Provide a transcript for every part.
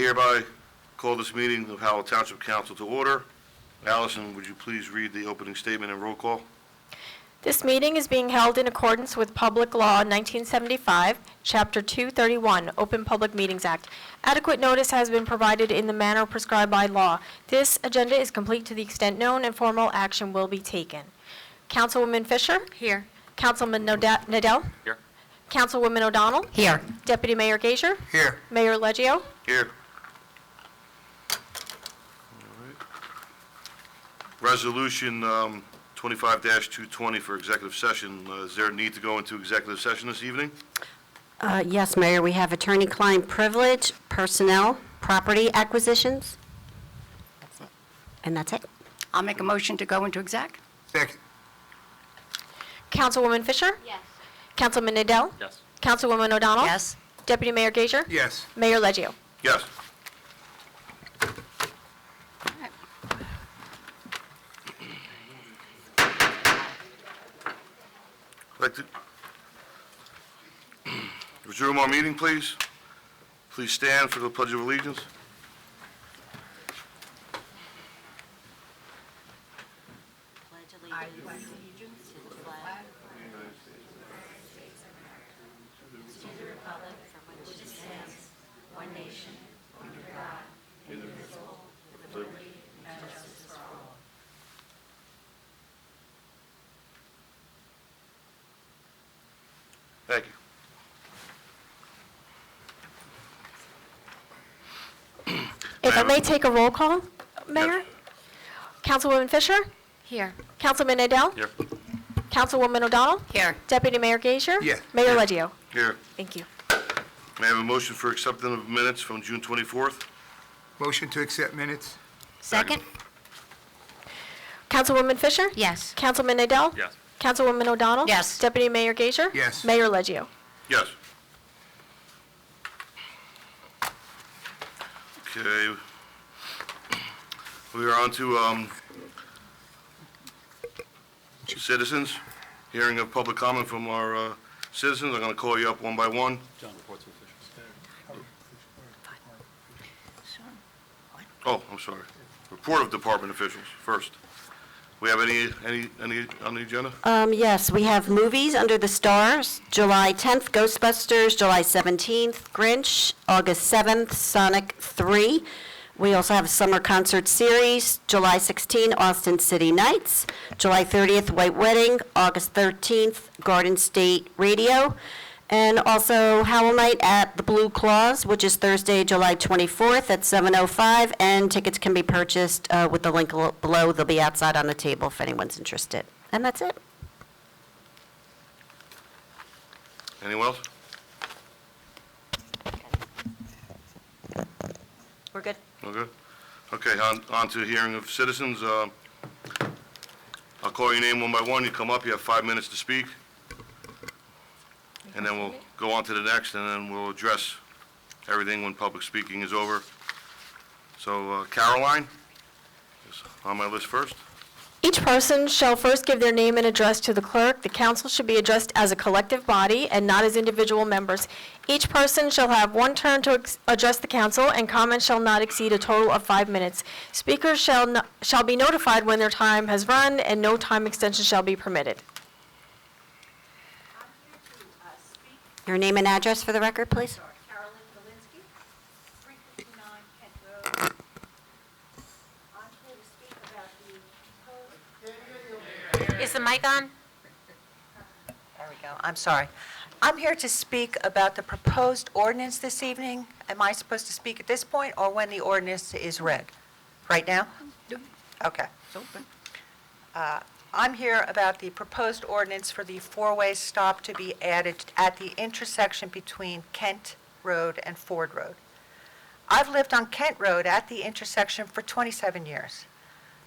hereby call this meeting of Howell Township Council to order. Allison, would you please read the opening statement and roll call? This meeting is being held in accordance with Public Law 1975, Chapter 231, Open Public Meetings Act. Adequate notice has been provided in the manner prescribed by law. This agenda is complete to the extent known, and formal action will be taken. Councilwoman Fisher? Here. Councilman Nadell? Here. Councilwoman O'Donnell? Here. Deputy Mayor Gager? Here. Mayor Leggio? Here. Resolution 25-220 for executive session. Is there a need to go into executive session this evening? Yes, Mayor, we have attorney-client privilege, personnel, property acquisitions. That's it. And that's it. I'll make a motion to go into exec. Second. Councilwoman Fisher? Yes. Councilman Nadell? Yes. Councilwoman O'Donnell? Yes. Deputy Mayor Gager? Yes. Mayor Leggio? Yes. I'd like to resume our meeting, please. Please stand for the Pledge of Allegiance. Thank you. If I may take a roll call, Mayor? Councilwoman Fisher? Here. Councilman Nadell? Here. Councilwoman O'Donnell? Here. Deputy Mayor Gager? Yes. Mayor Leggio? Here. Thank you. May I have a motion for acceptance of minutes from June 24th? Motion to accept minutes. Second? Councilwoman Fisher? Yes. Councilman Nadell? Yes. Councilwoman O'Donnell? Yes. Deputy Mayor Gager? Yes. Mayor Leggio? Yes. Okay. We are on to citizens. Hearing of public comment from our citizens. I'm going to call you up one by one. John, reports of officials. Oh, I'm sorry. Report of department officials first. We have any on the agenda? Yes, we have movies under the stars. July 10th, Ghostbusters. July 17th, Grinch. August 7th, Sonic 3. We also have a summer concert series. July 16th, Austin City Nights. July 30th, White Wedding. August 13th, Garden State Radio. And also Howell Night at the Blue Claws, which is Thursday, July 24th at 7:05, and tickets can be purchased with the link below. They'll be outside on the table if anyone's interested. And that's it. Anyone else? We're good. Okay. Okay, on to hearing of citizens. I'll call your name one by one. You come up, you have 5 minutes to speak. And then we'll go on to the next, and then we'll address everything when public speaking is over. So Caroline is on my list first. Each person shall first give their name and address to the clerk. The council should be addressed as a collective body and not as individual members. Each person shall have one turn to address the council, and comments shall not exceed a total of 5 minutes. Speakers shall be notified when their time has run, and no time extension shall be permitted. Your name and address for the record, please. Carolyn Galinsky, 359 Kent Road. I'm here to speak about the proposed... Is the mic on? There we go. I'm sorry. I'm here to speak about the proposed ordinance this evening. Am I supposed to speak at this point or when the ordinance is read? Right now? Okay. I'm here about the proposed ordinance for the four-way stop to be added at the intersection between Kent Road and Ford Road. I've lived on Kent Road at the intersection for 27 years.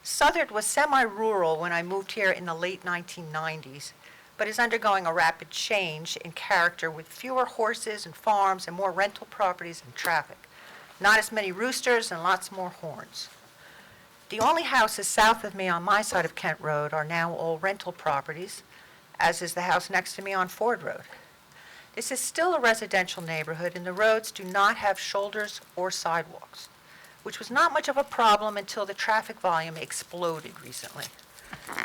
Southard was semi-rural when I moved here in the late 1990s, but is undergoing a rapid change in character with fewer horses and farms and more rental properties and traffic. Not as many roosters and lots more horns. The only houses south of me on my side of Kent Road are now all rental properties, as is the house next to me on Ford Road. This is still a residential neighborhood, and the roads do not have shoulders or sidewalks, which was not much of a problem until the traffic volume exploded recently.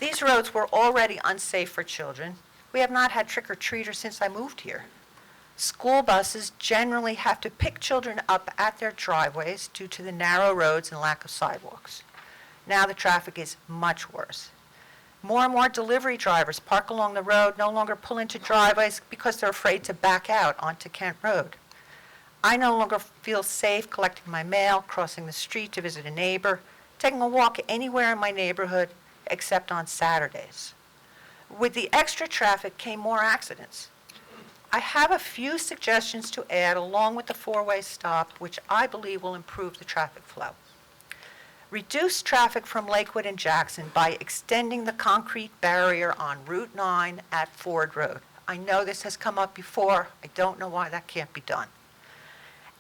These roads were already unsafe for children. We have not had trick-or-treaters since I moved here. School buses generally have to pick children up at their driveways due to the narrow roads and lack of sidewalks. Now the traffic is much worse. More and more delivery drivers park along the road, no longer pull into driveways because they're afraid to back out onto Kent Road. I no longer feel safe collecting my mail, crossing the street to visit a neighbor, taking a walk anywhere in my neighborhood except on Saturdays. With the extra traffic came more accidents. I have a few suggestions to add along with the four-way stop, which I believe will improve the traffic flow. Reduce traffic from Lakewood and Jackson by extending the concrete barrier on Route 9 at Ford Road. I know this has come up before. I don't know why that can't be done.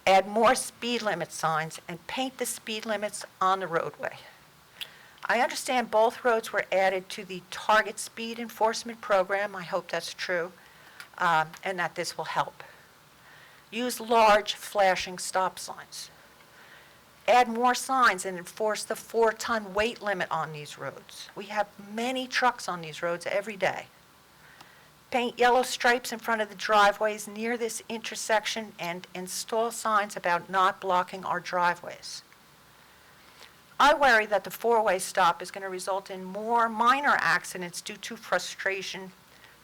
Add more speed limit signs and paint the speed limits on the roadway. I understand both roads were added to the Target Speed Enforcement Program. I hope that's true, and that this will help. Use large flashing stop signs. Add more signs and enforce the 4-ton weight limit on these roads. We have many trucks on these roads every day. Paint yellow stripes in front of the driveways near this intersection and install signs about not blocking our driveways. I worry that the four-way stop is going to result in more minor accidents due to frustration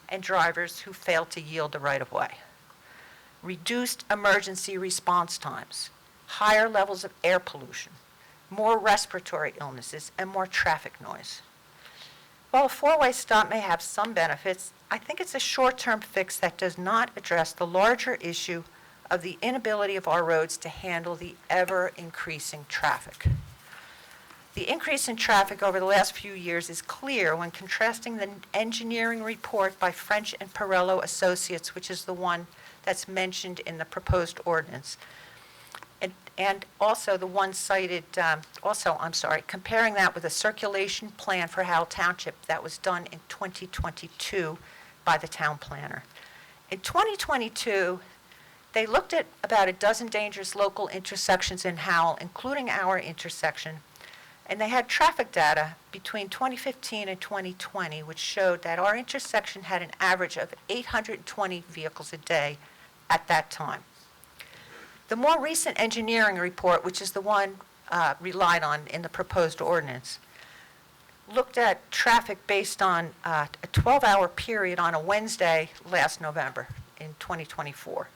and drivers who fail to yield the right-of-way. Reduced emergency response times, higher levels of air pollution, more respiratory illnesses, and more traffic noise. While a four-way stop may have some benefits, I think it's a short-term fix that does not address the larger issue of the inability of our roads to handle the ever-increasing traffic. The increase in traffic over the last few years is clear when contrasting the engineering report by French and Perello Associates, which is the one that's mentioned in the proposed ordinance, and also the one cited, comparing that with a circulation plan for Howell Township that was done in 2022 by the town planner. In 2022, they looked at about a dozen dangerous local intersections in Howell, including our intersection, and they had traffic data between 2015 and 2020, which showed that our intersection had an average of 820 vehicles a day at that time. The more recent engineering report, which is the one relied on in the proposed ordinance, looked at traffic based on a 12-hour period on a Wednesday last November in 2024.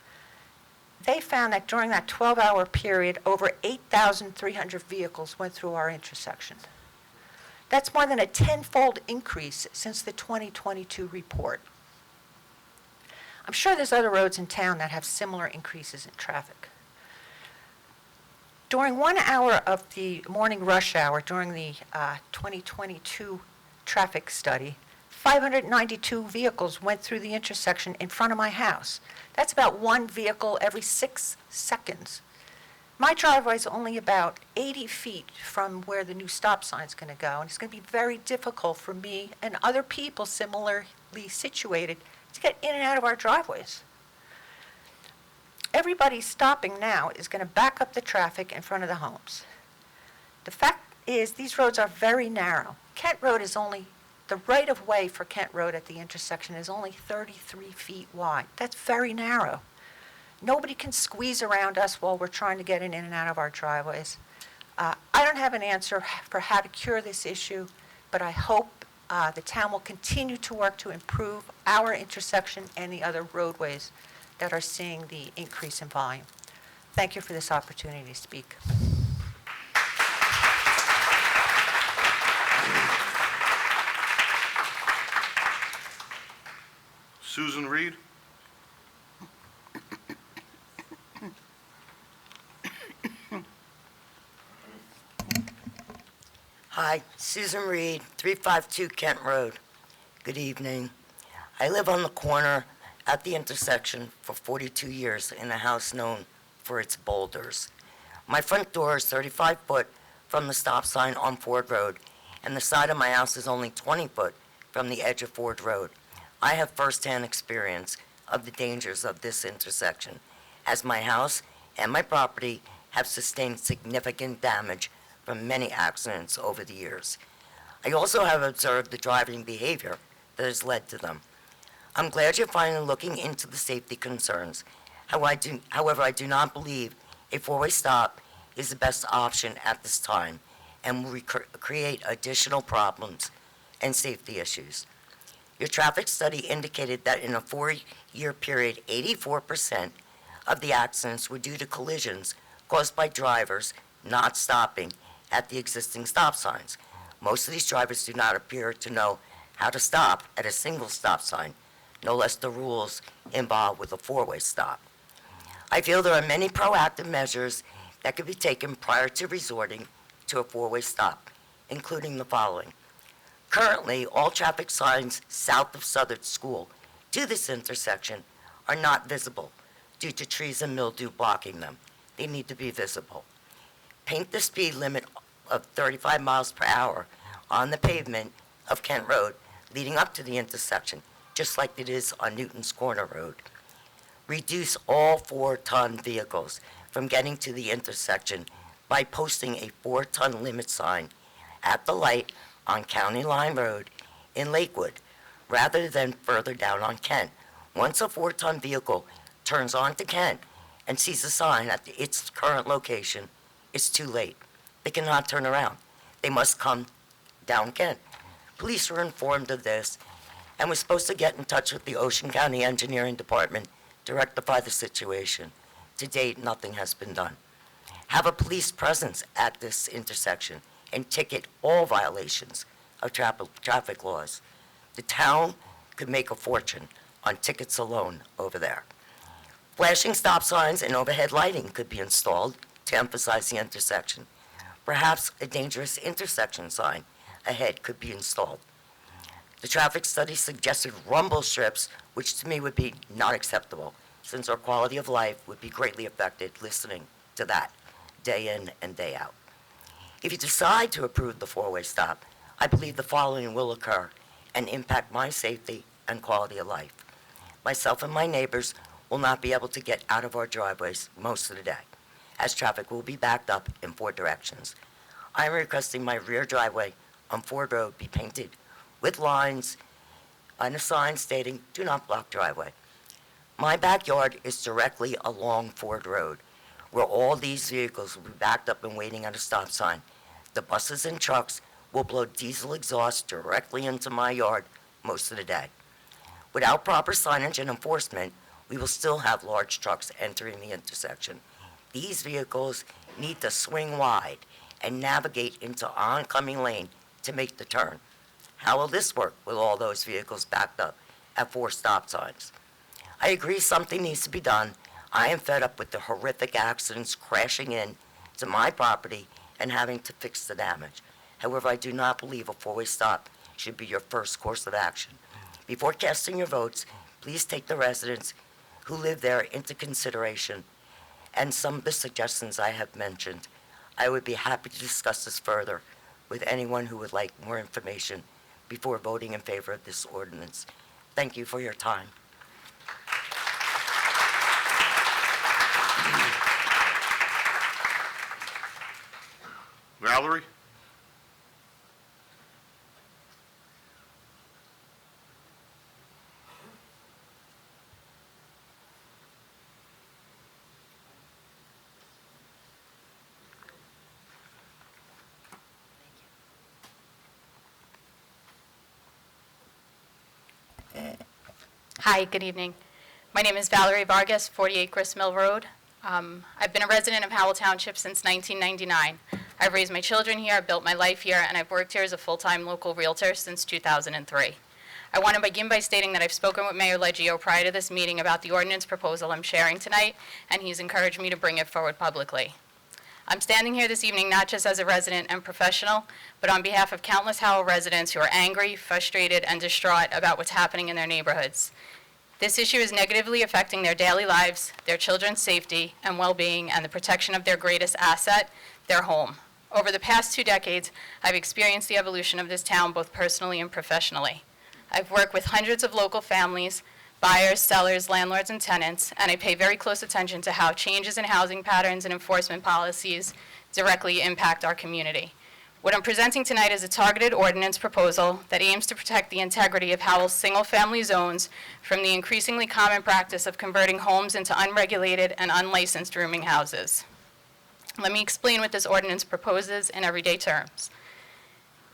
They found that during that 12-hour period, over 8,300 vehicles went through our intersection. That's more than a tenfold increase since the 2022 report. I'm sure there's other roads in town that have similar increases in traffic. During 1 hour of the morning rush hour during the 2022 traffic study, 592 vehicles went through the intersection in front of my house. That's about one vehicle every 6 seconds. My driveway is only about 80 feet from where the new stop sign is going to go, and it's going to be very difficult for me and other people similarly situated to get in and out of our driveways. Everybody stopping now is going to back up the traffic in front of the homes. The fact is, these roads are very narrow. Kent Road is only, the right-of-way for Kent Road at the intersection is only 33 feet wide. That's very narrow. Nobody can squeeze around us while we're trying to get in and out of our driveways. I don't have an answer for how to cure this issue, but I hope the town will continue to work to improve our intersection and the other roadways that are seeing the increase in volume. Thank you for this opportunity to speak. Susan Reed? Hi, Susan Reed, 352 Kent Road. Good evening. I live on the corner at the intersection for 42 years in a house known for its boulders. My front door is 35 foot from the stop sign on Ford Road, and the side of my house is only 20 foot from the edge of Ford Road. I have firsthand experience of the dangers of this intersection, as my house and my property have sustained significant damage from many accidents over the years. I also have observed the driving behavior that has led to them. I'm glad you're finally looking into the safety concerns. However, I do not believe a four-way stop is the best option at this time and will create additional problems and safety issues. Your traffic study indicated that in a 4-year period, 84% of the accidents were due to collisions caused by drivers not stopping at the existing stop signs. Most of these drivers do not appear to know how to stop at a single stop sign, no less the rules involved with a four-way stop. I feel there are many proactive measures that could be taken prior to resorting to a four-way stop, including the following. Currently, all traffic signs south of Southern School to this intersection are not visible due to trees and mildew blocking them. They need to be visible. Paint the speed limit of 35 miles per hour on the pavement of Kent Road leading up to the intersection, just like it is on Newton's Corner Road. Reduce all 4-ton vehicles from getting to the intersection by posting a 4-ton limit sign at the light on County Line Road in Lakewood, rather than further down on Kent. Once a 4-ton vehicle turns onto Kent and sees a sign at its current location, it's too late. They cannot turn around. They must come down Kent. Police were informed of this and were supposed to get in touch with the Ocean County Engineering Department to rectify the situation. To date, nothing has been done. Have a police presence at this intersection and ticket all violations of traffic laws. The town could make a fortune on tickets alone over there. Flashing stop signs and overhead lighting could be installed to emphasize the intersection. Perhaps a dangerous intersection sign ahead could be installed. The traffic study suggested rumble strips, which to me would be not acceptable, since our quality of life would be greatly affected listening to that day in and day out. If you decide to approve the four-way stop, I believe the following will occur and impact my safety and quality of life. Myself and my neighbors will not be able to get out of our driveways most of the day, as traffic will be backed up in 4 directions. I am requesting my rear driveway on Ford Road be painted with lines and a sign stating, "Do not block driveway." My backyard is directly along Ford Road, where all these vehicles will be backed up and waiting at a stop sign. The buses and trucks will blow diesel exhaust directly into my yard most of the day. Without proper signage and enforcement, we will still have large trucks entering the intersection. These vehicles need to swing wide and navigate into oncoming lane to make the turn. How will this work with all those vehicles backed up at 4 stop signs? I agree something needs to be done. I am fed up with the horrific accidents crashing in to my property and having to fix the damage. However, I do not believe a 4-way stop should be your first course of action. Before casting your votes, please take the residents who live there into consideration and some of the suggestions I have mentioned. I would be happy to discuss this further with anyone who would like more information before voting in favor of this ordinance. Thank you for your time. Valerie? Hi, good evening. My name is Valerie Vargas, 48 Grist Mill Road. I've been a resident of Howell Township since 1999. I've raised my children here, I've built my life here, and I've worked here as a full-time local realtor since 2003. I want to begin by stating that I've spoken with Mayor Leggio prior to this meeting about the ordinance proposal I'm sharing tonight, and he's encouraged me to bring it forward publicly. I'm standing here this evening not just as a resident and professional, but on behalf of countless Howell residents who are angry, frustrated, and distraught about what's happening in their neighborhoods. This issue is negatively affecting their daily lives, their children's safety and well-being, and the protection of their greatest asset, their home. Over the past 2 decades, I've experienced the evolution of this town both personally and professionally. I've worked with hundreds of local families, buyers, sellers, landlords, and tenants, and I pay very close attention to how changes in housing patterns and enforcement policies directly impact our community. What I'm presenting tonight is a targeted ordinance proposal that aims to protect the integrity of Howell's single-family zones from the increasingly common practice of converting homes into unregulated and unlicensed rooming houses. Let me explain what this ordinance proposes in everyday terms.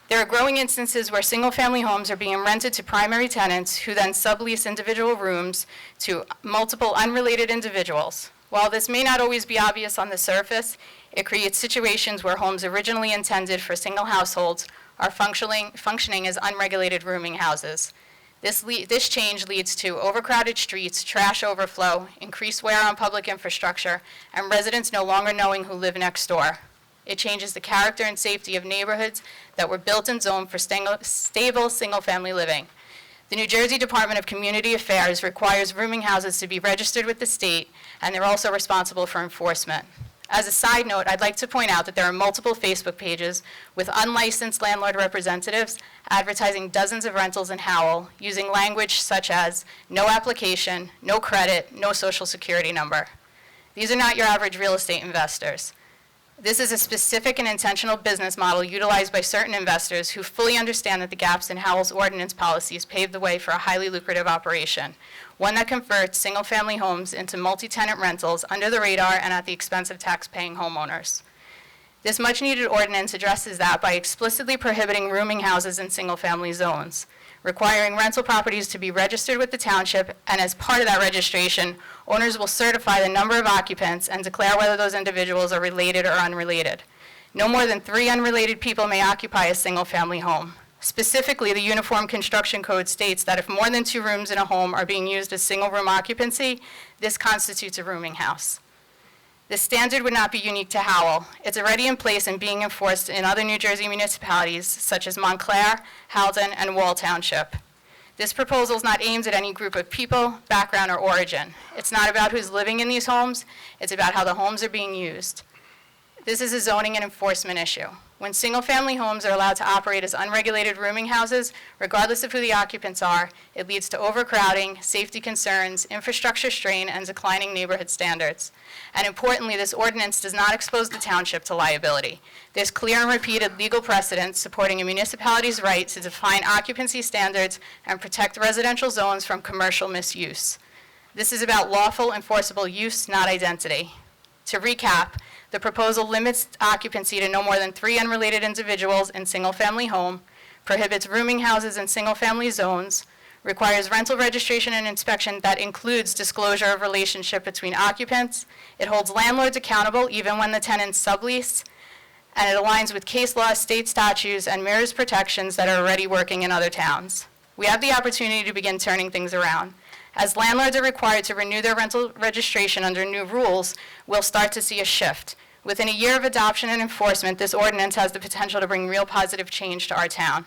There are growing instances where single-family homes are being rented to primary tenants who then sublease individual rooms to multiple unrelated individuals. While this may not always be obvious on the surface, it creates situations where homes originally intended for single households are functioning as unregulated rooming houses. This change leads to overcrowded streets, trash overflow, increased wear on public infrastructure, and residents no longer knowing who live next door. It changes the character and safety of neighborhoods that were built and zoned for stable single-family living. The New Jersey Department of Community Affairs requires rooming houses to be registered with the state, and they're also responsible for enforcement. As a side note, I'd like to point out that there are multiple Facebook pages with unlicensed landlord representatives advertising dozens of rentals in Howell using language such as no application, no credit, no social security number. These are not your average real estate investors. This is a specific and intentional business model utilized by certain investors who fully understand that the gaps in Howell's ordinance policies pave the way for a highly lucrative operation, one that converts single-family homes into multi-tenant rentals under the radar and at the expense of tax-paying homeowners. This much-needed ordinance addresses that by explicitly prohibiting rooming houses in single-family zones, requiring rental properties to be registered with the township, and as part of that registration, owners will certify the number of occupants and declare whether those individuals are related or unrelated. No more than 3 unrelated people may occupy a single-family home. Specifically, the Uniform Construction Code states that if more than 2 rooms in a home are being used as single-room occupancy, this constitutes a rooming house. This standard would not be unique to Howell. It's already in place and being enforced in other New Jersey municipalities such as Montclair, Howell, and Howell Township. This proposal is not aimed at any group of people, background, or origin. It's not about who's living in these homes. It's about how the homes are being used. This is a zoning and enforcement issue. When single-family homes are allowed to operate as unregulated rooming houses, regardless of who the occupants are, it leads to overcrowding, safety concerns, infrastructure strain, and declining neighborhood standards. And importantly, this ordinance does not expose the township to liability. There's clear and repeated legal precedents supporting a municipality's right to define occupancy standards and protect residential zones from commercial misuse. This is about lawful enforceable use, not identity. To recap, the proposal limits occupancy to no more than 3 unrelated individuals in single-family home, prohibits rooming houses in single-family zones, requires rental registration and inspection that includes disclosure of relationship between occupants, it holds landlords accountable even when the tenants sublease, and it aligns with case law, state statutes, and mirrors protections that are already working in other towns. We have the opportunity to begin turning things around. As landlords are required to renew their rental registration under new rules, we'll start to see a shift. Within a year of adoption and enforcement, this ordinance has the potential to bring real positive change to our town.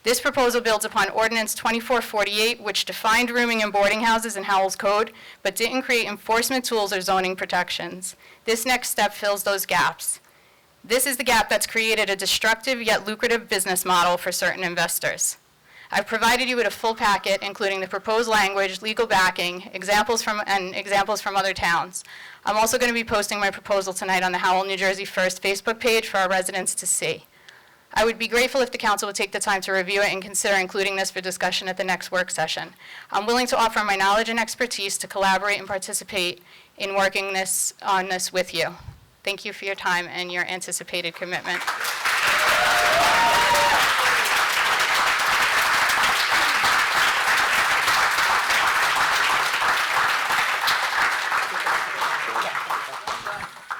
This proposal builds upon Ordinance 2448, which defined rooming and boarding houses in Howell's code, but didn't create enforcement tools or zoning protections. This next step fills those gaps. This is the gap that's created a destructive yet lucrative business model for certain investors. I've provided you with a full packet, including the proposed language, legal backing, examples from other towns. I'm also going to be posting my proposal tonight on the Howell, New Jersey First Facebook page for our residents to see. I would be grateful if the council would take the time to review it and consider including this for discussion at the next work session. I'm willing to offer my knowledge and expertise to collaborate and participate in working on this with you. Thank you for your time and your anticipated commitment.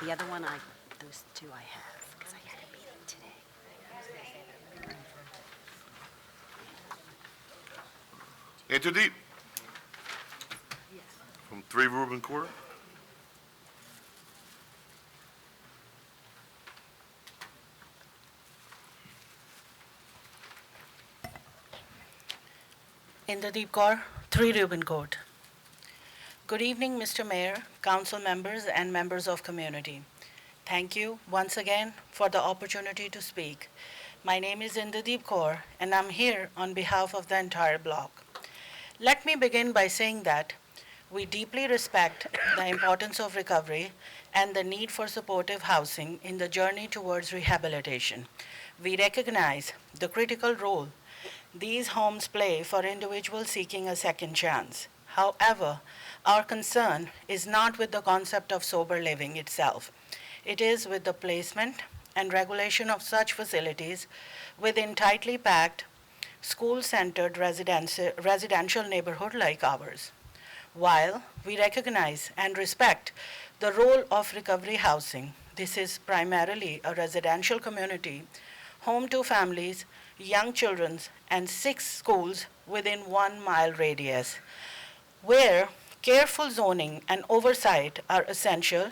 The other one, those 2 I have, because I had a meeting today. Interdeep? From 3 Reuben Court? Inderdeep Kaur, 3 Reuben Court. Good evening, Mr. Mayor, council members, and members of community. Thank you once again for the opportunity to speak. My name is Inderdeep Kaur, and I'm here on behalf of the entire block. Let me begin by saying that we deeply respect the importance of recovery and the need for supportive housing in the journey towards rehabilitation. We recognize the critical role these homes play for individuals seeking a second chance. However, our concern is not with the concept of sober living itself. It is with the placement and regulation of such facilities within tightly packed, school-centered residential neighborhood like ours. While we recognize and respect the role of recovery housing, this is primarily a residential community, home to families, young children, and 6 schools within 1-mile radius, where careful zoning and oversight are essential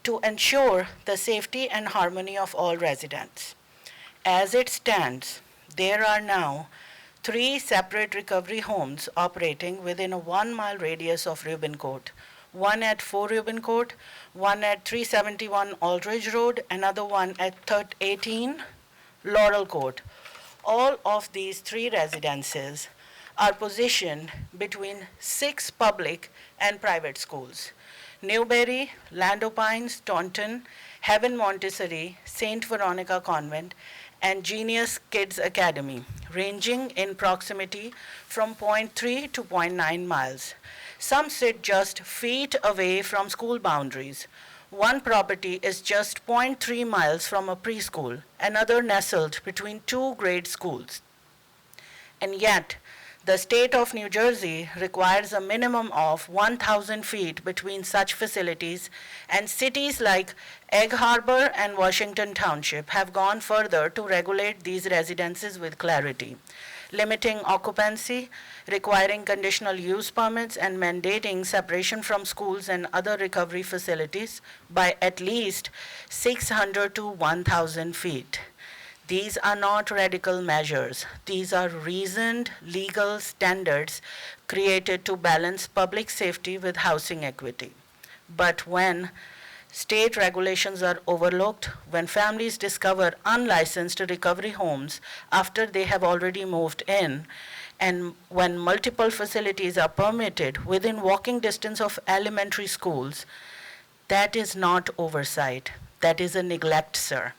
to ensure the safety and harmony of all residents. As it stands, there are now 3 separate recovery homes operating within a 1-mile radius of Rubin Court. One at 4 Rubin Court, one at 371 Aldridge Road, another one at 18 Laurel Court. All of these 3 residences are positioned between 6 public and private schools: Newberry, Lando Pines, Taunton, Heaven Montessori, St. Veronica Convent, and Genius Kids Academy, ranging in proximity from 0.3 to 0.9 miles. Some sit just feet away from school boundaries. One property is just 0.3 miles from a preschool, another nestled between 2 grade schools. And yet, the state of New Jersey requires a minimum of 1,000 feet between such facilities, and cities like Egg Harbor and Washington Township have gone further to regulate these residences with clarity, limiting occupancy, requiring conditional use permits, and mandating separation from schools and other recovery facilities by at least 600 to 1,000 feet. These are not radical measures. These are reasoned legal standards created to balance public safety with housing equity. But when state regulations are overlooked, when families discover unlicensed recovery homes after they have already moved in, and when multiple facilities are permitted within walking distance of elementary schools, that is not oversight. That is a neglect, sir.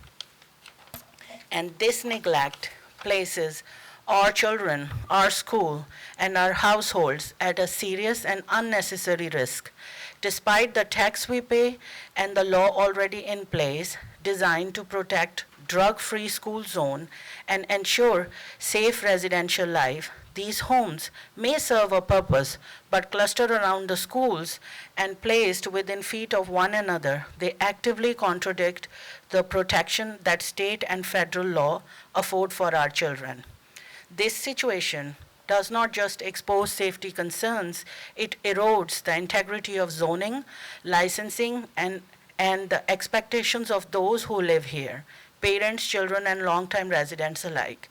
And this neglect places our children, our school, and our households at a serious and unnecessary risk, despite the tax we pay and the law already in place designed to protect drug-free school zone and ensure safe residential life. These homes may serve a purpose, but clustered around the schools and placed within feet of one another, they actively contradict the protection that state and federal law afford for our children. This situation does not just expose safety concerns, it erodes the integrity of zoning, licensing, and the expectations of those who live here, parents, children, and longtime residents alike.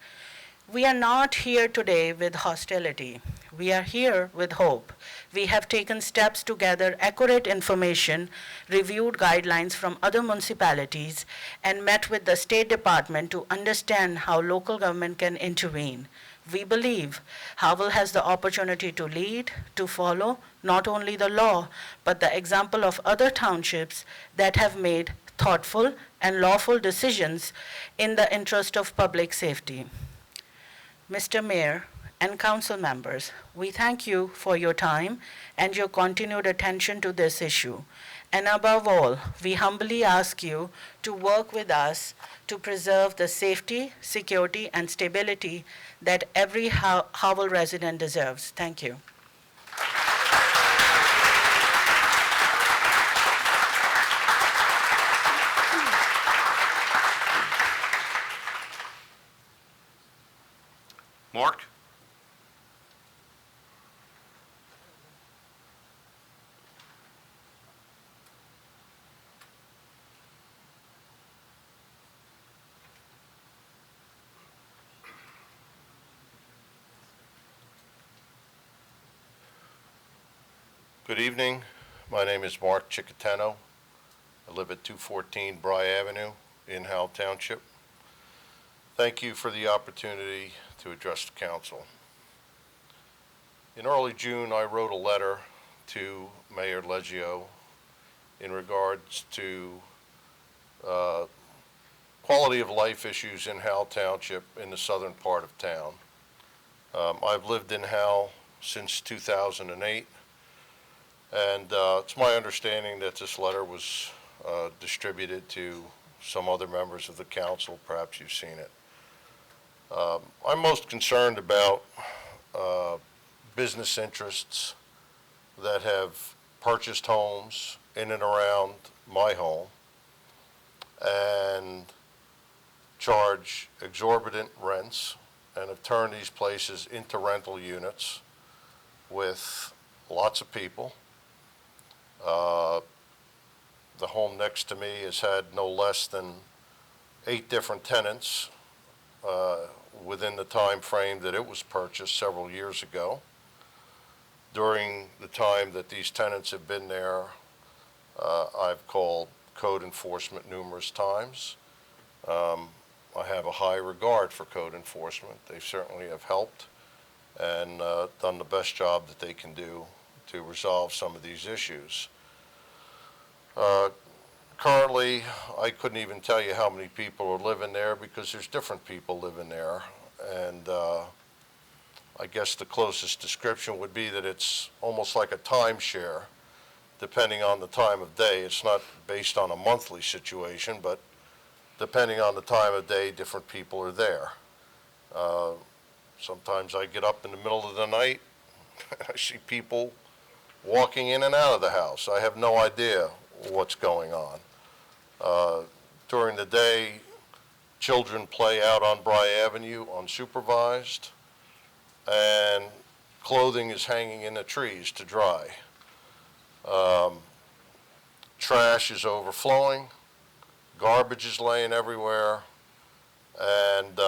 We are not here today with hostility. We are here with hope. We have taken steps to gather accurate information, reviewed guidelines from other municipalities, and met with the State Department to understand how local government can intervene. We believe Howell has the opportunity to lead, to follow not only the law, but the example of other townships that have made thoughtful and lawful decisions in the interest of public safety. Mr. Mayor and council members, we thank you for your time and your continued attention to this issue. And above all, we humbly ask you to work with us to preserve the safety, security, and stability that every Howell resident deserves. Thank you. Mark? Good evening. My name is Mark Chickateno. I live at 214 Bry Avenue in Howell Township. Thank you for the opportunity to address the council. In early June, I wrote a letter to Mayor Leggio in regards to quality of life issues in Howell Township in the southern part of town. I've lived in Howell since 2008, and it's my understanding that this letter was distributed to some other members of the council. Perhaps you've seen it. I'm most concerned about business interests that have purchased homes in and around my home and charge exorbitant rents and have turned these places into rental units with lots of people. The home next to me has had no less than 8 different tenants within the time frame that it was purchased several years ago. During the time that these tenants have been there, I've called code enforcement numerous times. I have a high regard for code enforcement. They certainly have helped and done the best job that they can do to resolve some of these issues. Currently, I couldn't even tell you how many people are living there because there's different people living there. And I guess the closest description would be that it's almost like a timeshare, depending on the time of day. It's not based on a monthly situation, but depending on the time of day, different people are there. Sometimes I get up in the middle of the night, I see people walking in and out of the house. I have no idea what's going on. During the day, children play out on Bry Avenue unsupervised, and clothing is hanging in the trees to dry. Trash is overflowing, garbage is laying everywhere, and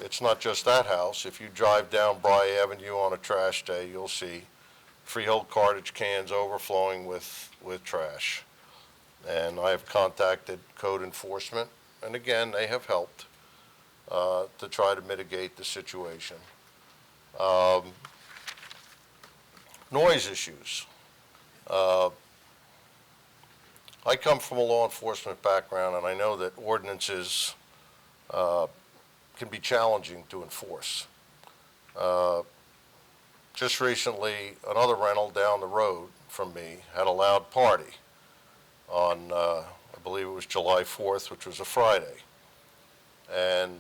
it's not just that house. If you drive down Bry Avenue on a trash day, you'll see Freehold cartage cans overflowing with trash. And I have contacted code enforcement, and again, they have helped to try to mitigate the situation. Noise issues. I come from a law enforcement background, and I know that ordinances can be challenging to enforce. Just recently, another rental down the road from me had a loud party on, I believe it was July 4th, which was a Friday. And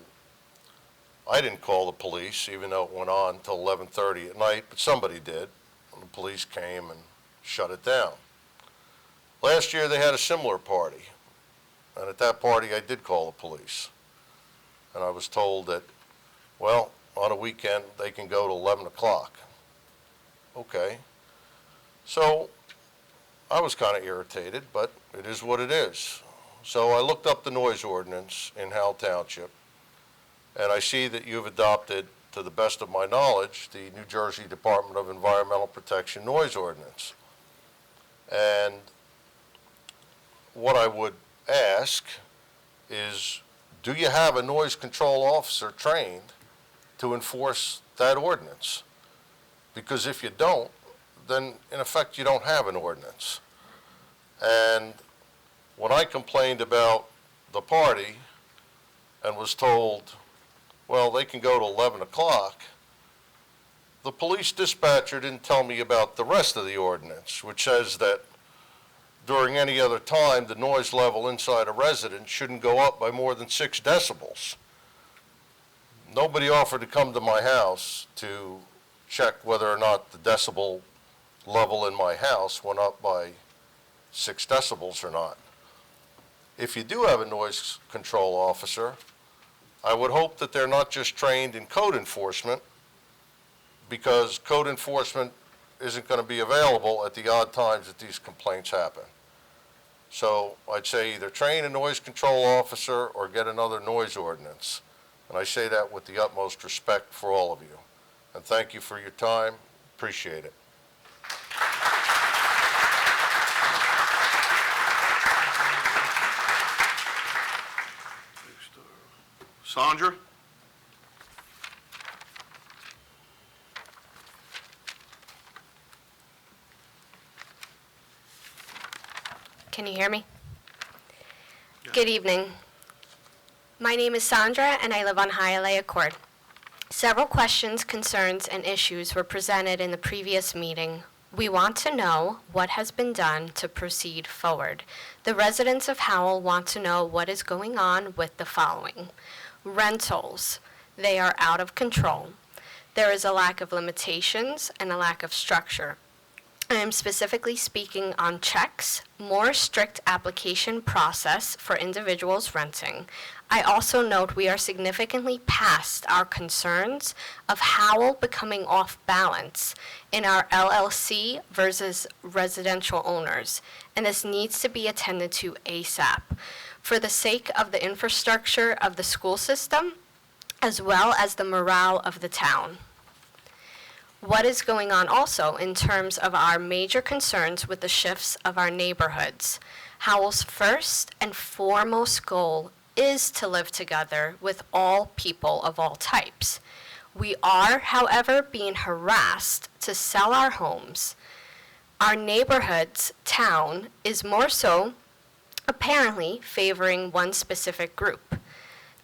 I didn't call the police, even though it went on until 11:30 at night, but somebody did. And the police came and shut it down. Last year, they had a similar party. And at that party, I did call the police. And I was told that, well, on a weekend, they can go to 11 o'clock. Okay. So I was kind of irritated, but it is what it is. So I looked up the noise ordinance in Howell Township, and I see that you've adopted, to the best of my knowledge, the New Jersey Department of Environmental Protection noise ordinance. And what I would ask is, do you have a noise control officer trained to enforce that ordinance? Because if you don't, then in effect you don't have an ordinance. And when I complained about the party and was told, well, they can go to 11 o'clock, the police dispatcher didn't tell me about the rest of the ordinance, which says that during any other time, the noise level inside a residence shouldn't go up by more than 6 decibels. Nobody offered to come to my house to check whether or not the decibel level in my house went up by 6 decibels or not. If you do have a noise control officer, I would hope that they're not just trained in code enforcement, because code enforcement isn't going to be available at the odd times that these complaints happen. So I'd say either train a noise control officer or get another noise ordinance. And I say that with the utmost respect for all of you. And thank you for your time. Appreciate it. Sandra? Can you hear me? Good evening. My name is Sandra, and I live on Hialeah Court. Several questions, concerns, and issues were presented in the previous meeting. We want to know what has been done to proceed forward. The residents of Howell want to know what is going on with the following. Rentals, they are out of control. There is a lack of limitations and a lack of structure. I am specifically speaking on checks, more strict application process for individuals renting. I also note we are significantly past our concerns of Howell becoming off balance in our LLC versus residential owners, and this needs to be attended to ASAP for the sake of the infrastructure of the school system as well as the morale of the town. What is going on also in terms of our major concerns with the shifts of our neighborhoods? Howell's first and foremost goal is to live together with all people of all types. We are, however, being harassed to sell our homes. Our neighborhood's town is more so apparently favoring one specific group.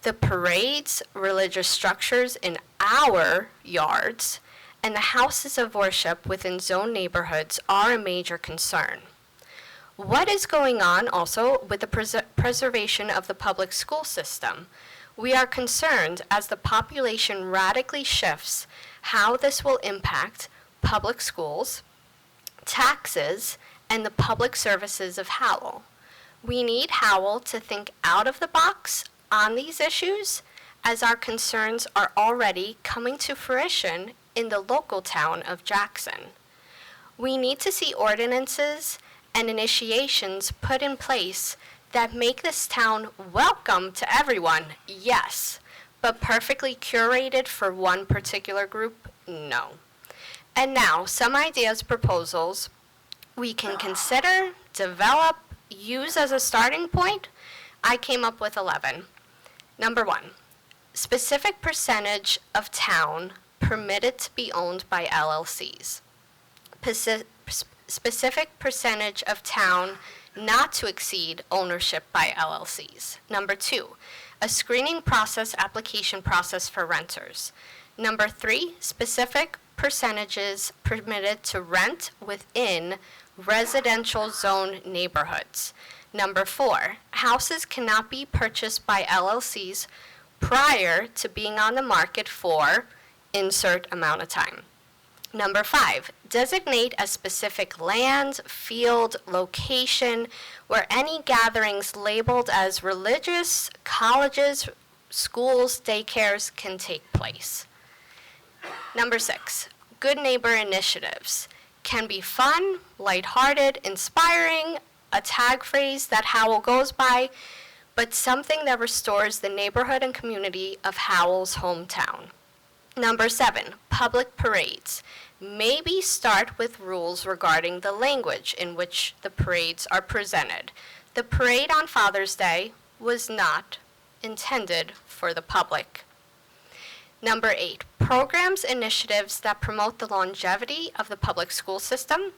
The parades, religious structures in our yards, and the houses of worship within zone neighborhoods are a major concern. What is going on also with the preservation of the public school system? We are concerned as the population radically shifts how this will impact public schools, taxes, and the public services of Howell. We need Howell to think out of the box on these issues as our concerns are already coming to fruition in the local town of Jackson. We need to see ordinances and initiations put in place that make this town welcome to everyone, yes, but perfectly curated for one particular group, no. And now, some ideas, proposals we can consider, develop, use as a starting point. I came up with 11. Number 1, specific percentage of town permitted to be owned by LLCs. Specific percentage of town not to exceed ownership by LLCs. Number 2, a screening process, application process for renters. Number 3, specific percentages permitted to rent within residential zone neighborhoods. Number 4, houses cannot be purchased by LLCs prior to being on the market for insert amount of time. Number 5, designate a specific land, field, location where any gatherings labeled as religious, colleges, schools, daycares can take place. Number 6, good neighbor initiatives can be fun, lighthearted, inspiring, a tag phrase that Howell goes by, but something that restores the neighborhood and community of Howell's hometown. Number 7, public parades. Maybe start with rules regarding the language in which the parades are presented. The parade on Father's Day was not intended for the public. Number 8, programs, initiatives that promote the longevity of the public school system.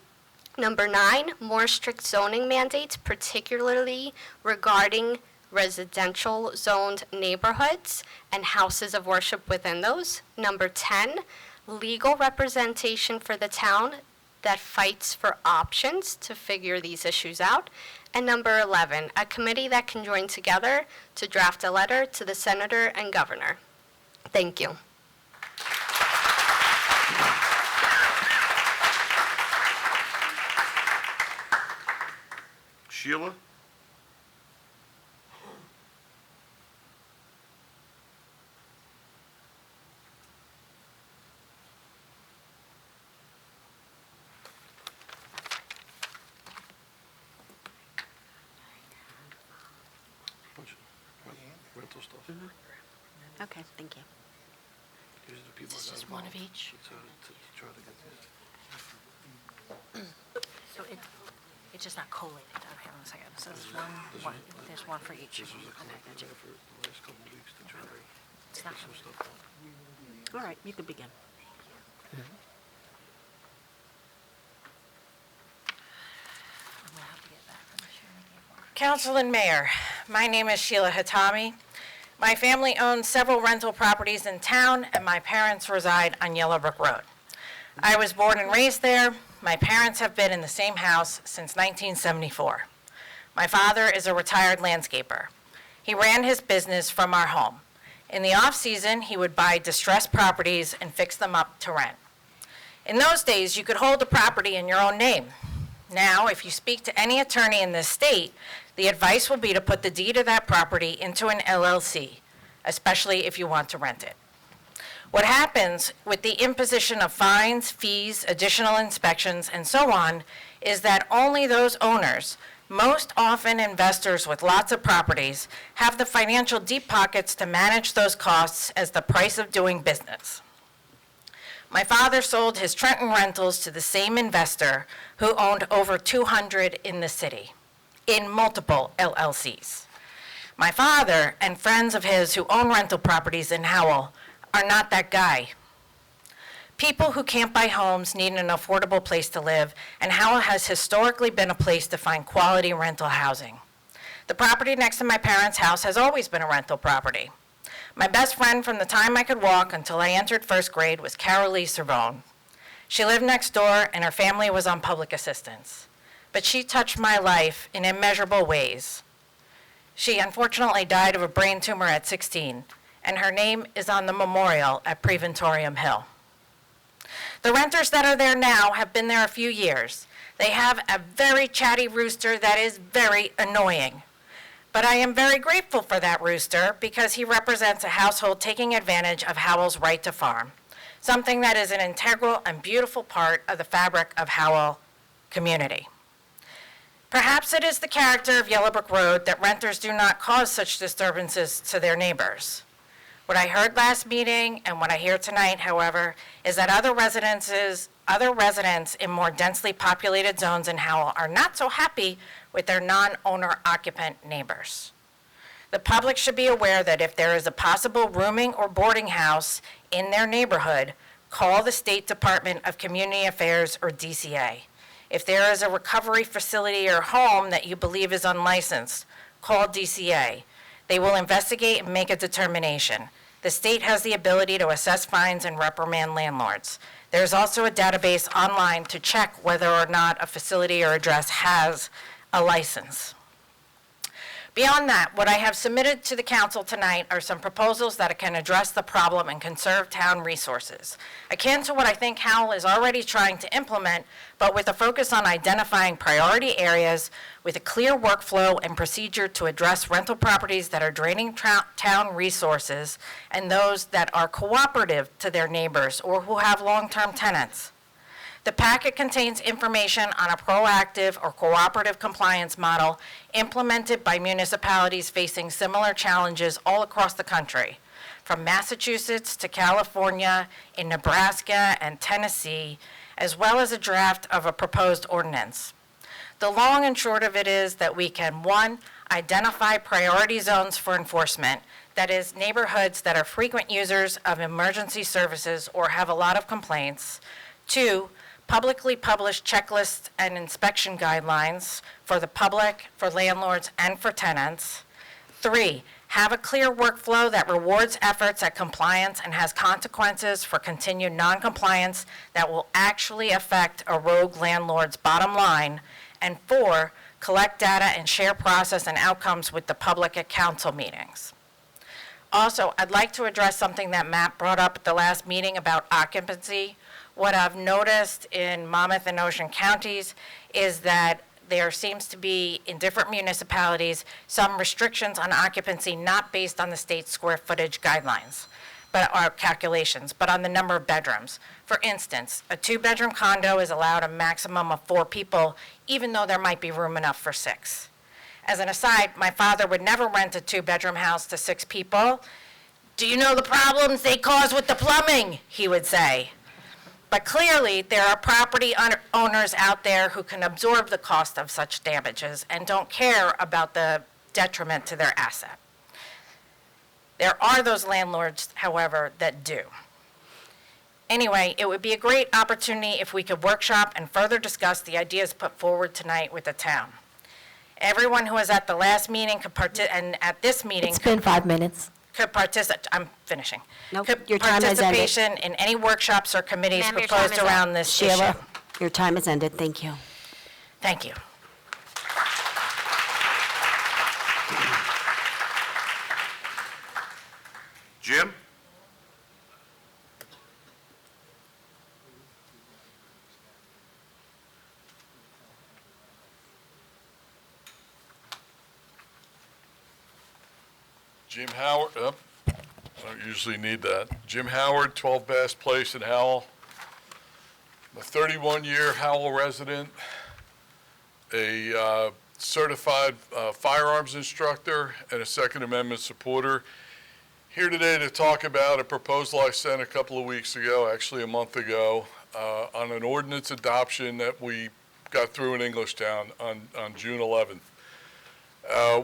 Number 9, more strict zoning mandates, particularly regarding residential zoned neighborhoods and houses of worship within those. Number 10, legal representation for the town that fights for options to figure these issues out. And number 11, a committee that can join together to draft a letter to the senator and governor. Thank you. Sheila? Rental stuff. Okay, thank you. These are the people This that is got one of involved each. to try to get this. So it's just not collated, okay, one second, so there's one for each. This was a Okay, collective gotcha. effort the last couple of weeks to try to It's get not, some stuff done. All right, you can begin. I'm gonna have to get back from the sharing again. Council and Mayor, my name is Sheila Hatami. My family owns several rental properties in town, and my parents reside on Yellow Brick Road. I was born and raised there. My parents have been in the same house since 1974. My father is a retired landscaper. He ran his business from our home. In the off-season, he would buy distressed properties and fix them up to rent. In those days, you could hold a property in your own name. Now, if you speak to any attorney in this state, the advice will be to put the deed of that property into an LLC, especially if you want to rent it. What happens with the imposition of fines, fees, additional inspections, and so on, is that only those owners, most often investors with lots of properties, have the financial deep pockets to manage those costs as the price of doing business. My father sold his Trenton rentals to the same investor who owned over 200 in the city, in multiple LLCs. My father and friends of his who own rental properties in Howell are not that guy. People who can't buy homes need an affordable place to live, and Howell has historically been a place to find quality rental housing. The property next to my parents' house has always been a rental property. My best friend from the time I could walk until I entered first grade was Carol Lee Cervone. She lived next door, and her family was on public assistance. But she touched my life in immeasurable ways. She unfortunately died of a brain tumor at 16, and her name is on the memorial at Preventorium Hill. The renters that are there now have been there a few years. They have a very chatty rooster that is very annoying. But I am very grateful for that rooster because he represents a household taking advantage of Howell's right to farm, something that is an integral and beautiful part of the fabric of Howell community. Perhaps it is the character of Yellow Brick Road that renters do not cause such disturbances to their neighbors. What I heard last meeting and what I hear tonight, however, is that other residents in more densely populated zones in Howell are not so happy with their non-owner occupant neighbors. The public should be aware that if there is a possible rooming or boarding house in their neighborhood, call the State Department of Community Affairs or DCA. If there is a recovery facility or home that you believe is unlicensed, call DCA. They will investigate and make a determination. The state has the ability to assess fines and reprimand landlords. There's also a database online to check whether or not a facility or address has a license. Beyond that, what I have submitted to the council tonight are some proposals that can address the problem and conserve town resources, akin to what I think Howell is already trying to implement, but with a focus on identifying priority areas with a clear workflow and procedure to address rental properties that are draining town resources and those that are cooperative to their neighbors or who have long-term tenants. The packet contains information on a proactive or cooperative compliance model implemented by municipalities facing similar challenges all across the country, from Massachusetts to California, in Nebraska and Tennessee, as well as a draft of a proposed ordinance. The long and short of it is that we can, 1, identify priority zones for enforcement, that is, neighborhoods that are frequent users of emergency services or have a lot of complaints. 2, publicly publish checklists and inspection guidelines for the public, for landlords, and for tenants. 3, have a clear workflow that rewards efforts at compliance and has consequences for continued non-compliance that will actually affect a rogue landlord's bottom line. And 4, collect data and share process and outcomes with the public at council meetings. Also, I'd like to address something that Matt brought up at the last meeting about occupancy. What I've noticed in Monmouth and Ocean counties is that there seems to be, in different municipalities, some restrictions on occupancy not based on the state's square footage guidelines, but our calculations, but on the number of bedrooms. For instance, a 2-bedroom condo is allowed a maximum of 4 people, even though there might be room enough for 6. As an aside, my father would never rent a 2-bedroom house to 6 people. "Do you know the problems they cause with the plumbing?" he would say. But clearly, there are property owners out there who can absorb the cost of such damages and don't care about the detriment to their asset. There are those landlords, however, that do. Anyway, it would be a great opportunity if we could workshop and further discuss the ideas put forward tonight with the town. Everyone who was at the last meeting and at this meeting It's been 5 minutes. could participate, I'm finishing. Nope, Could your time has ended. Participation in any workshops or committees Ma'am, your proposed time is around this issue. Sheila, your time has ended. Thank you. Thank you. Jim? Jim Howard, I don't usually need that. Jim Howard, 12 Bass Place in Howell. I'm a 31-year Howell resident, a certified firearms instructor, and a Second Amendment supporter. Here today to talk about a proposal I sent a couple of weeks ago, actually a month ago, on an ordinance adoption that we got through in Englishtown on June 11th.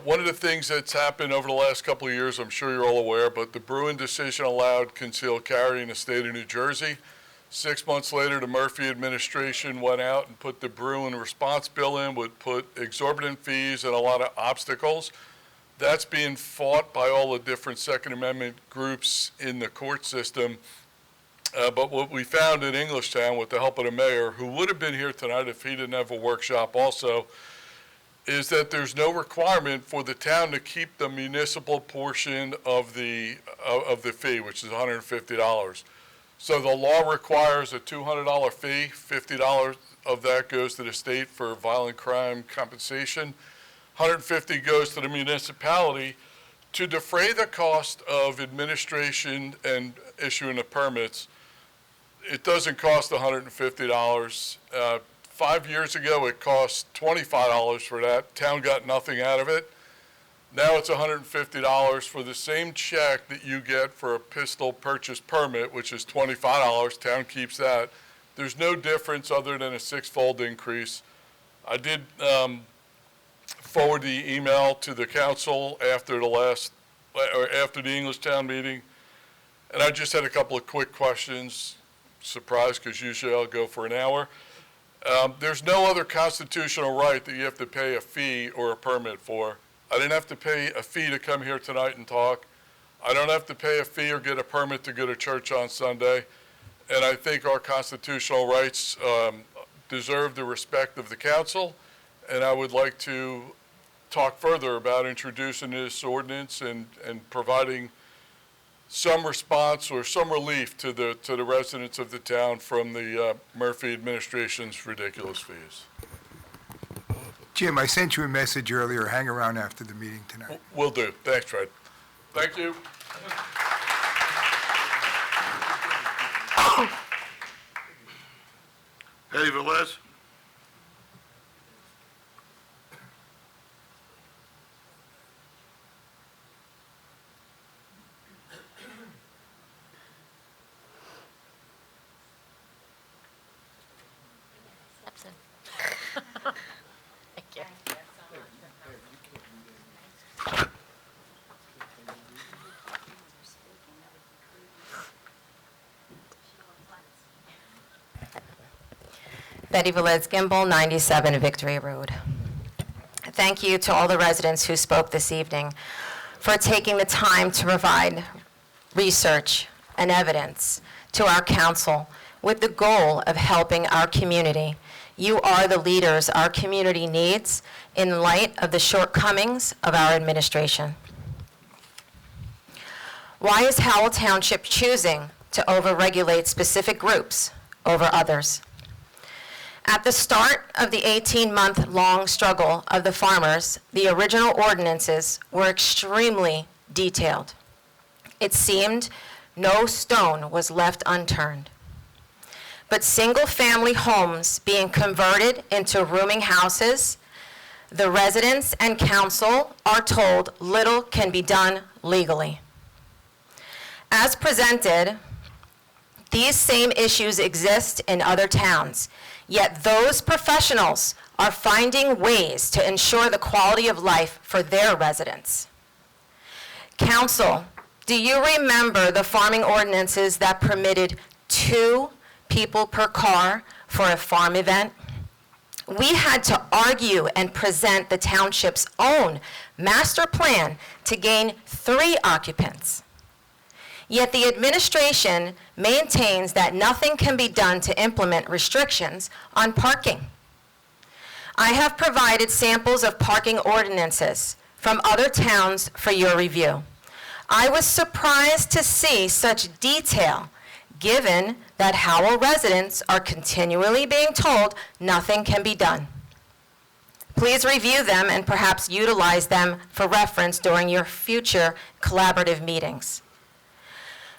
One of the things that's happened over the last couple of years, I'm sure you're all aware, but the Bruin decision allowed concealed carry in the state of New Jersey. 6 months later, the Murphy administration went out and put the Bruin response bill in, would put exorbitant fees and a lot of obstacles. That's being fought by all the different Second Amendment groups in the court system. But what we found in Englishtown, with the help of the mayor, who would have been here tonight if he didn't have a workshop also, is that there's no requirement for the town to keep the municipal portion of the fee, which is $150. So the law requires a $200 fee, $50 of that goes to the state for violent crime compensation, $150 goes to the municipality to defray the cost of administration and issuing the permits. It doesn't cost $150. 5 years ago, it cost $25 for that. Town got nothing out of it. Now it's $150 for the same check that you get for a pistol purchase permit, which is $25. Town keeps that. There's no difference other than a six-fold increase. I did forward the email to the council after the Englishtown meeting, and I just had a couple of quick questions. Surprise, because usually I'll go for an hour. There's no other constitutional right that you have to pay a fee or a permit for. I didn't have to pay a fee to come here tonight and talk. I don't have to pay a fee or get a permit to go to church on Sunday. And I think our constitutional rights deserve the respect of the council. And I would like to talk further about introducing this ordinance and providing some response or some relief to the residents of the town from the Murphy administration's ridiculous fees. Jim, I sent you a message earlier. Hang around after the meeting tonight. Will do. Thanks, Fred. Thank you. Eddie Velez? Betty Velez Gimbel, 97 Victory Road. Thank you to all the residents who spoke this evening for taking the time to provide research and evidence to our council with the goal of helping our community. You are the leaders our community needs in light of the shortcomings of our administration. Why is Howell Township choosing to overregulate specific groups over others? At the start of the 18-month-long struggle of the farmers, the original ordinances were extremely detailed. It seemed no stone was left unturned. But single-family homes being converted into rooming houses, the residents and council are told little can be done legally. As presented, these same issues exist in other towns, yet those professionals are finding ways to ensure the quality of life for their residents. Council, do you remember the farming ordinances that permitted 2 people per car for a farm event? We had to argue and present the township's own master plan to gain 3 occupants. Yet the administration maintains that nothing can be done to implement restrictions on parking. I have provided samples of parking ordinances from other towns for your review. I was surprised to see such detail, given that Howell residents are continually being told nothing can be done. Please review them and perhaps utilize them for reference during your future collaborative meetings.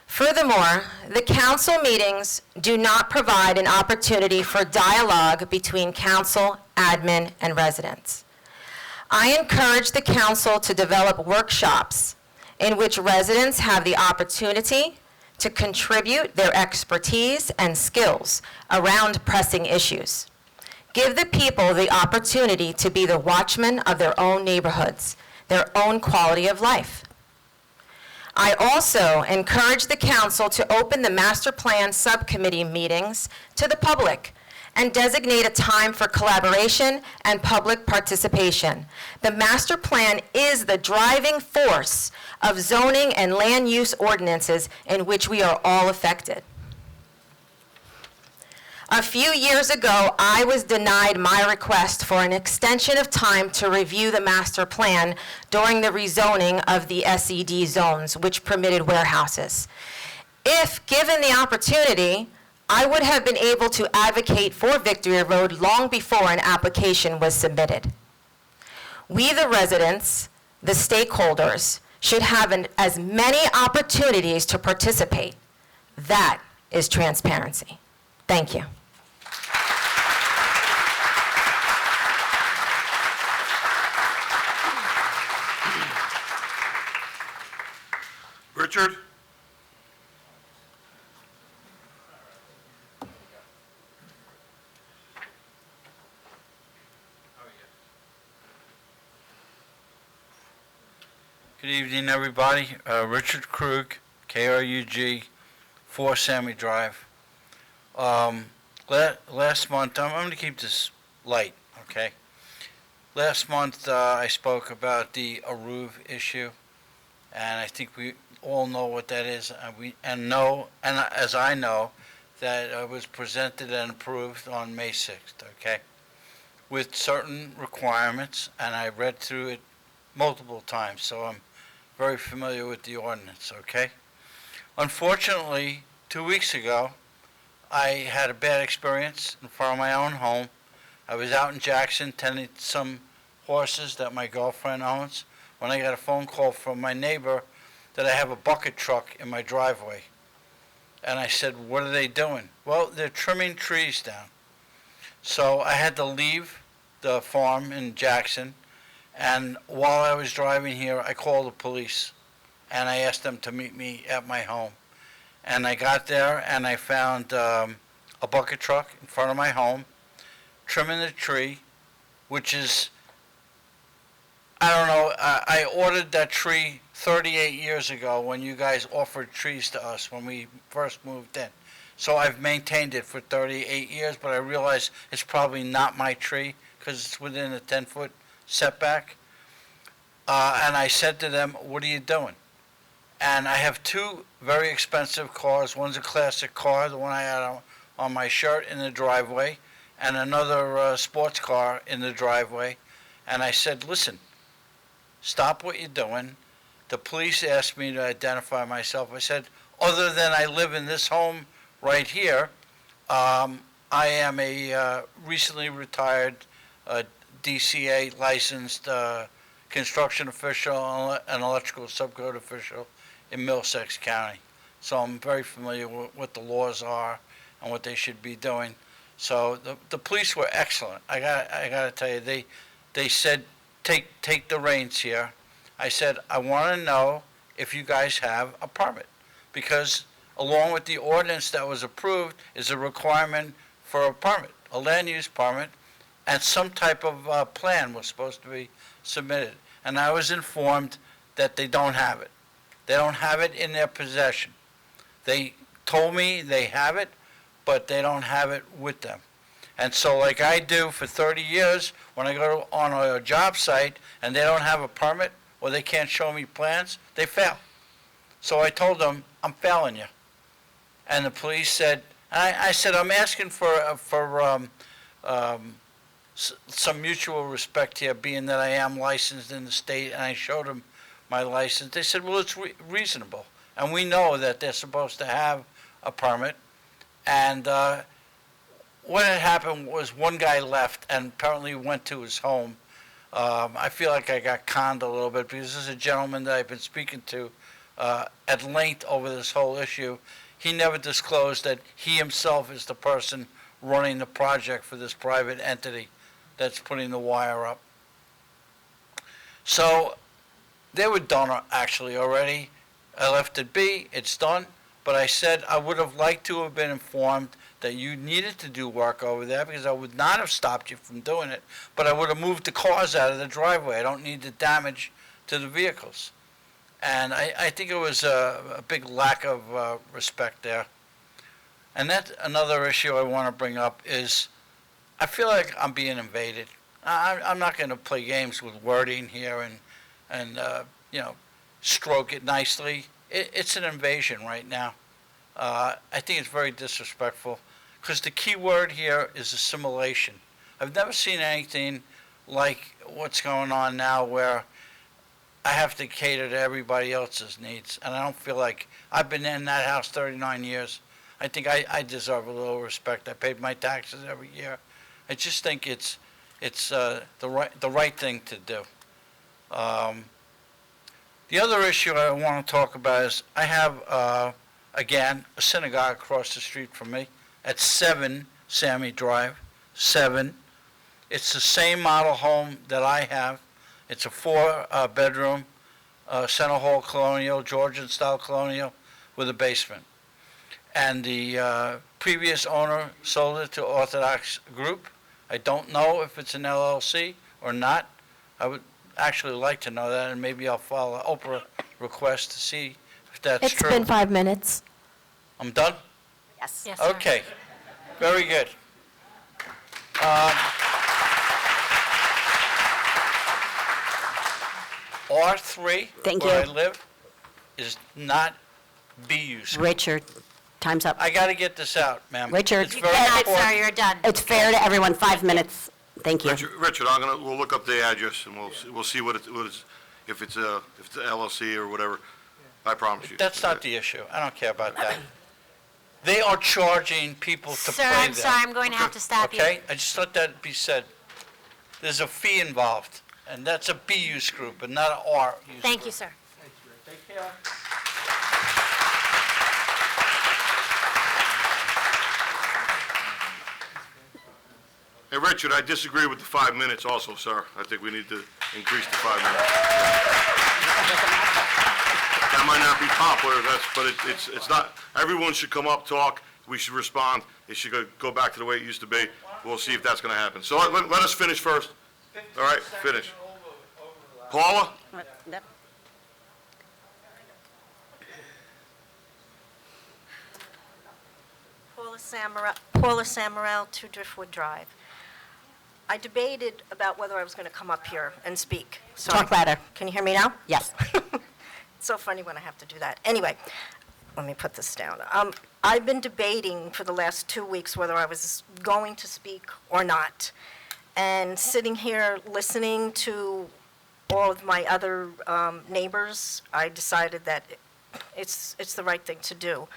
Furthermore, the council meetings do not provide an opportunity for dialogue between council, admin, and residents. I encourage the council to develop workshops in which residents have the opportunity to contribute their expertise and skills around pressing issues. Give the people the opportunity to be the watchmen of their own neighborhoods, their own quality of life. I also encourage the council to open the master plan subcommittee meetings to the public and designate a time for collaboration and public participation. The master plan is the driving force of zoning and land use ordinances in which we are all affected. A few years ago, I was denied my request for an extension of time to review the master plan during the rezoning of the SED zones, which permitted warehouses. If given the opportunity, I would have been able to advocate for Victory Road long before an application was submitted. We, the residents, the stakeholders, should have as many opportunities to participate. That is transparency. Thank you. Richard? Good evening, everybody. Richard Krug, KRUG, 4 Sammy Drive. Last month, I'm going to keep this light, okay? Last month, I spoke about the Aruv issue, and I think we all know what that is, as I know, that it was presented and approved on May 6th, okay? With certain requirements, and I read through it multiple times, so I'm very familiar with the ordinance, okay? Unfortunately, 2 weeks ago, I had a bad experience in front of my own home. I was out in Jackson tending to some horses that my girlfriend owns when I got a phone call from my neighbor that I have a bucket truck in my driveway. And I said, what are they doing? Well, they're trimming trees down. So I had to leave the farm in Jackson, and while I was driving here, I called the police, and I asked them to meet me at my home. And I got there, and I found a bucket truck in front of my home, trimming the tree, which is, I don't know, I ordered that tree 38 years ago when you guys offered trees to us when we first moved in. So I've maintained it for 38 years, but I realize it's probably not my tree because it's within a 10-foot setback. And I said to them, what are you doing? And I have 2 very expensive cars. One's a classic car, the one I had on my shirt in the driveway, and another sports car in the driveway. And I said, listen, stop what you're doing. The police asked me to identify myself. I said, other than I live in this home right here, I am a recently retired DCA licensed construction official and electrical subcode official in Middlesex County. So I'm very familiar with what the laws are and what they should be doing. So the police were excellent. I gotta tell you, they said, take the reins here. I said, I want to know if you guys have a permit, because along with the ordinance that was approved is a requirement for a permit, a land use permit, and some type of plan was supposed to be submitted. And I was informed that they don't have it. They don't have it in their possession. They told me they have it, but they don't have it with them. And so like I do for 30 years, when I go on a job site and they don't have a permit or they can't show me plans, they fail. So I told them, I'm failing you. And the police said, I said, I'm asking for some mutual respect here, being that I am licensed in the state, and I showed them my license. They said, well, it's reasonable. And we know that they're supposed to have a permit. And what had happened was one guy left and apparently went to his home. I feel like I got conned a little bit because this is a gentleman that I've been speaking to at length over this whole issue. He never disclosed that he himself is the person running the project for this private entity that's putting the wire up. So they were done actually already. I left it be, it's done, but I said I would have liked to have been informed that you needed to do work over there because I would not have stopped you from doing it, but I would have moved the cars out of the driveway. I don't need the damage to the vehicles. And I think it was a big lack of respect there. And that's another issue I want to bring up is I feel like I'm being invaded. I'm not going to play games with wording here and you know, stroke it nicely. It's an invasion right now. I think it's very disrespectful because the key word here is assimilation. I've never seen anything like what's going on now where I have to cater to everybody else's needs, and I don't feel like I've been in that house 39 years. I think I deserve a little respect. I paid my taxes every year. I just think it's the right thing to do. The other issue I want to talk about is I have, again, a synagogue across the street from me at 7 Sammy Drive, 7. It's the same model home that I have. It's a 4-bedroom, center hall colonial, Georgian-style colonial with a basement. And the previous owner sold it to Orthodox Group. I don't know if it's an LLC or not. I would actually like to know that, and maybe I'll file an Oprah request to see if that's true. It's been 5 minutes. I'm done? Yes. Yes, sir. Okay, very good. R3, Thank where you. I live, is not BU. Richard, time's up. I got to get this out, ma'am. Richard. It's very important. you're done. It's fair to everyone, 5 minutes. Thank you. Richard, we'll look up the address and we'll see what it is, if it's a LLC or whatever. I promise you. That's not the issue. I don't care about that. They are charging people to play Sir, there. I'm sorry, I'm going to have to stop you. Okay, I just let that be said. There's a fee involved, and that's a B-use group and not an R-use group. Thank you, sir. Take care. Hey, Richard, I disagree with the 5 minutes also, sir. I think we need to increase the 5 minutes. That might not be popular, but it's not, everyone should come up, talk, we should respond. It should go back to the way it used to be. We'll see if that's going to happen. So let us finish first. All right, finish. Paula? Paula Samarel, 2 Driftwood Drive. I debated about whether I was going to come up here and speak. Sorry. Talk louder. Can you hear me now? Yes. It's so funny when I have to do that. Anyway, let me put this down. I've been debating for the last 2 weeks whether I was going to speak or not. And sitting here listening to all of my other neighbors, I decided that it's the right thing to do.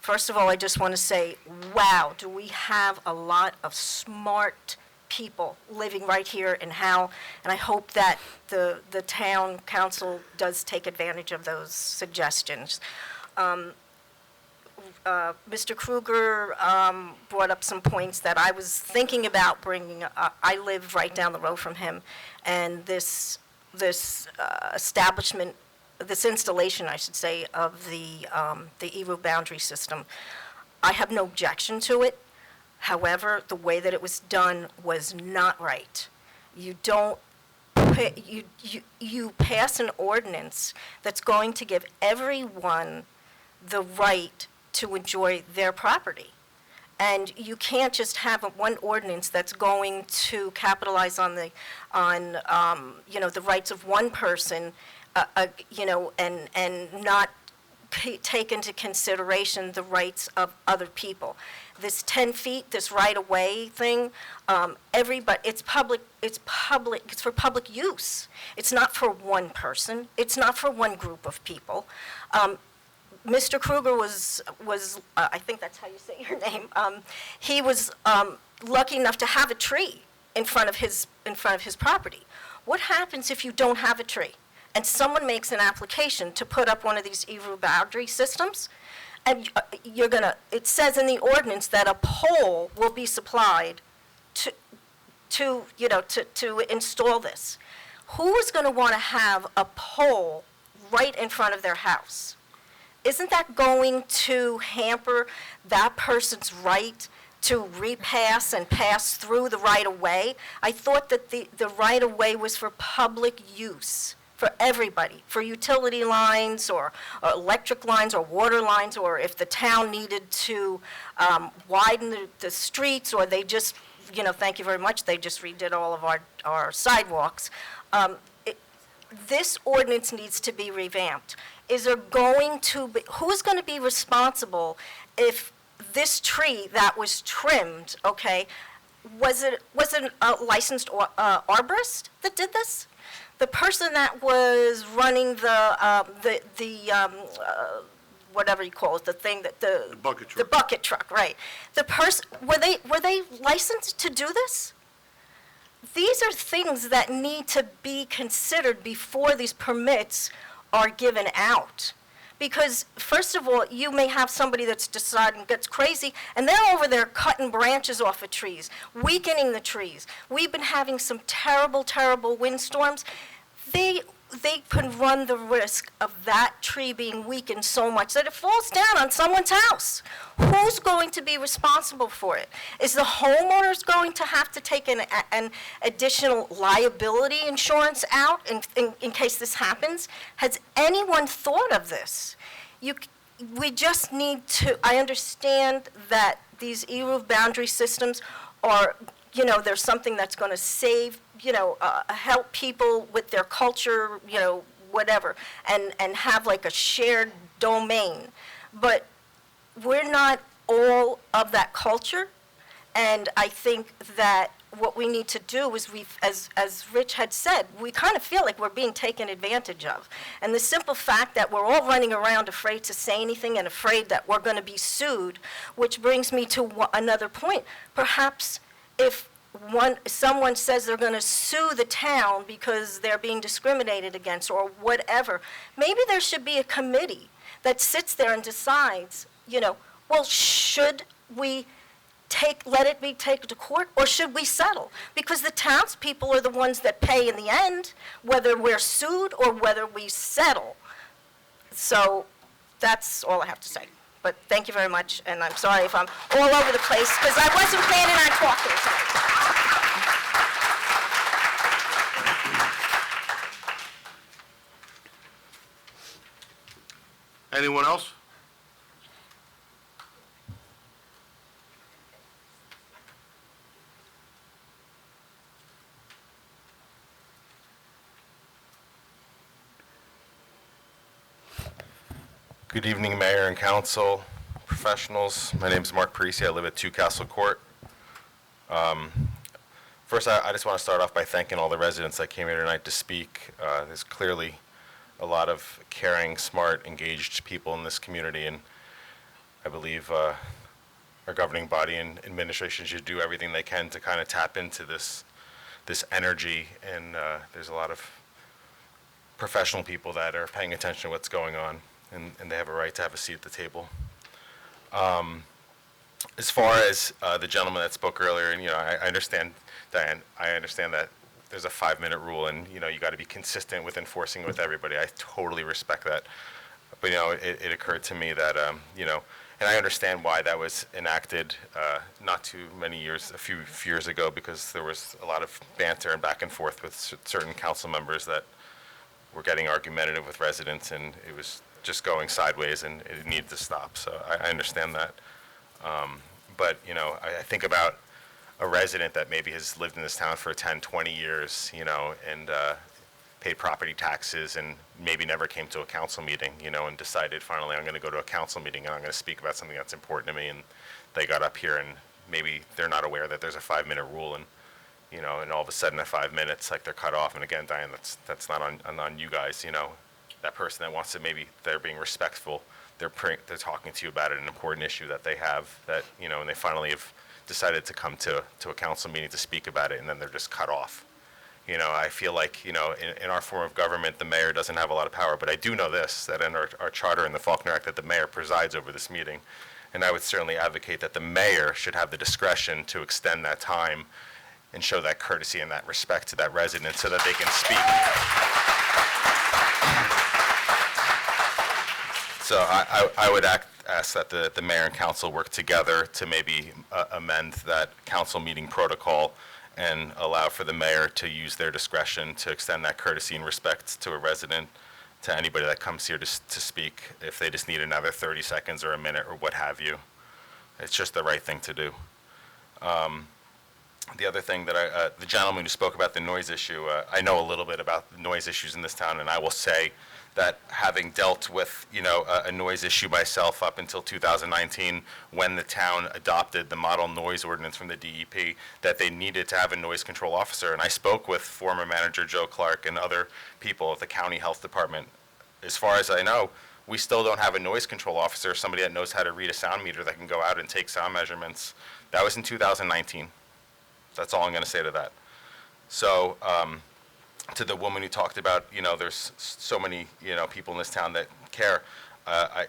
First of all, I just want to say, wow, do we have a lot of smart people living right here in Howell, and I hope that the town council does take advantage of those suggestions. Mr. Kruger brought up some points that I was thinking about bringing up. I live right down the road from him, and this establishment, this installation, I should say, of the ERU boundary system, I have no objection to it. However, the way that it was done was not right. You don't, you pass an ordinance that's going to give everyone the right to enjoy their property. And you can't just have one ordinance that's going to capitalize on the rights of one person, and not take into consideration the rights of other people. This 10 feet, this right-of-way thing, everybody, it's for public use. It's not for one person. It's not for one group of people. Mr. Kruger was I think that's how you say your name. He was lucky enough to have a tree in front of his property. What happens if you don't have a tree and someone makes an application to put up one of these e-roof boundary systems? And it says in the ordinance that a pole will be supplied to install this. Who is going to want to have a pole right in front of their house? Isn't that going to hamper that person's right to repass and pass through the right-of-way? I thought that the right-of-way was for public use, for everybody, for utility lines or electric lines or water lines, or if the town needed to widen the streets, or they just, thank you very much, they just redid all of our sidewalks. This ordinance needs to be revamped. Is there going to be, who's going to be responsible if this tree that was trimmed, okay, was it a licensed arborist that did this? The person that was running whatever you call it, the thing that the bucket truck. The bucket truck, right? The person, were they licensed to do this? These are things that need to be considered before these permits are given out. Because, first of all, you may have somebody that's deciding, gets crazy, and they're over there cutting branches off of trees, weakening the trees. We've been having some terrible, terrible windstorms. They could run the risk of that tree being weakened so much that it falls down on someone's house. Who's going to be responsible for it? Is the homeowners going to have to take an additional liability insurance out in case this happens? Has anyone thought of this? We just need to, I understand that these e-roof boundary systems are, there's something that's going to save, help people with their culture, whatever, and have like a shared domain. But we're not all of that culture, and I think that what we need to do is, as Rich had said, we kind of feel like we're being taken advantage of. And the simple fact that we're all running around afraid to say anything and afraid that we're going to be sued, which brings me to another point. Perhaps if someone says they're going to sue the town because they're being discriminated against or whatever, maybe there should be a committee that sits there and decides, well, should we let it be taken to court, or should we settle? Because the townspeople are the ones that pay in the end, whether we're sued or whether we settle. So that's all I have to say. But thank you very much, and I'm sorry if I'm all over the place, because I wasn't planning on talking tonight. Anyone else? Good evening, Mayor and Council, professionals. My name is Mark Parisi. I live at 2 Castle Court. First, I just want to start off by thanking all the residents that came here tonight to speak. There's clearly a lot of caring, smart, engaged people in this community, and I believe our governing body and administration should do everything they can to kind of tap into this energy, and there's a lot of professional people that are paying attention to what's going on, and they have a right to have a seat at the table. As far as the gentleman that spoke earlier, and I understand, Diane, I understand that there's a 5-minute rule, and you got to be consistent with enforcing it with everybody. I totally respect that. But it occurred to me that and I understand why that was enacted not too many years, a few years ago, because there was a lot of banter and back and forth with certain council members that were getting argumentative with residents, and it was just going sideways, and it needed to stop. So I understand that. but, you know, I think about a resident that maybe has lived in this town for 10, 20 years, you know, and paid property taxes and maybe never came to a council meeting, you know, and decided finally I'm going to go to a council meeting and I'm going to speak about something that's important to me. And they got up here and maybe they're not aware that there's a 5-minute rule, and, you know, and all of a sudden at 5 minutes, like, they're cut off. And again, Diane, that's not on you guys, you know. That person that wants to, maybe they're being respectful, they're talking to you about an important issue that they have that, you know, and they finally have decided to come to a council meeting to speak about it, and then they're just cut off. You know, I feel like, you know, in our form of government, the mayor doesn't have a lot of power, but I do know this, that in our charter in the Faulkner Act, that the mayor presides over this meeting. And I would certainly advocate that the mayor should have the discretion to extend that time and show that courtesy and that respect to that resident so that they can speak. So I would ask that the mayor and council work together to maybe amend that council meeting protocol and allow for the mayor to use their discretion to extend that courtesy and respect to a resident, to anybody that comes here to speak, if they just need another 30 seconds or a minute or what have you. It's just the right thing to do. The other thing that the gentleman who spoke about the noise issue, I know a little bit about the noise issues in this town, and I will say that having dealt with, you know, a noise issue myself up until 2019, when the town adopted the model noise ordinance from the DEP, that they needed to have a noise control officer. And I spoke with former manager Joe Clark and other people at the county health department. As far as I know, we still don't have a noise control officer, somebody that knows how to read a sound meter that can go out and take sound measurements. That was in 2019. That's all I'm going to say to that. So, to the woman who talked about, you know, there's so many, you know, people in this town that care.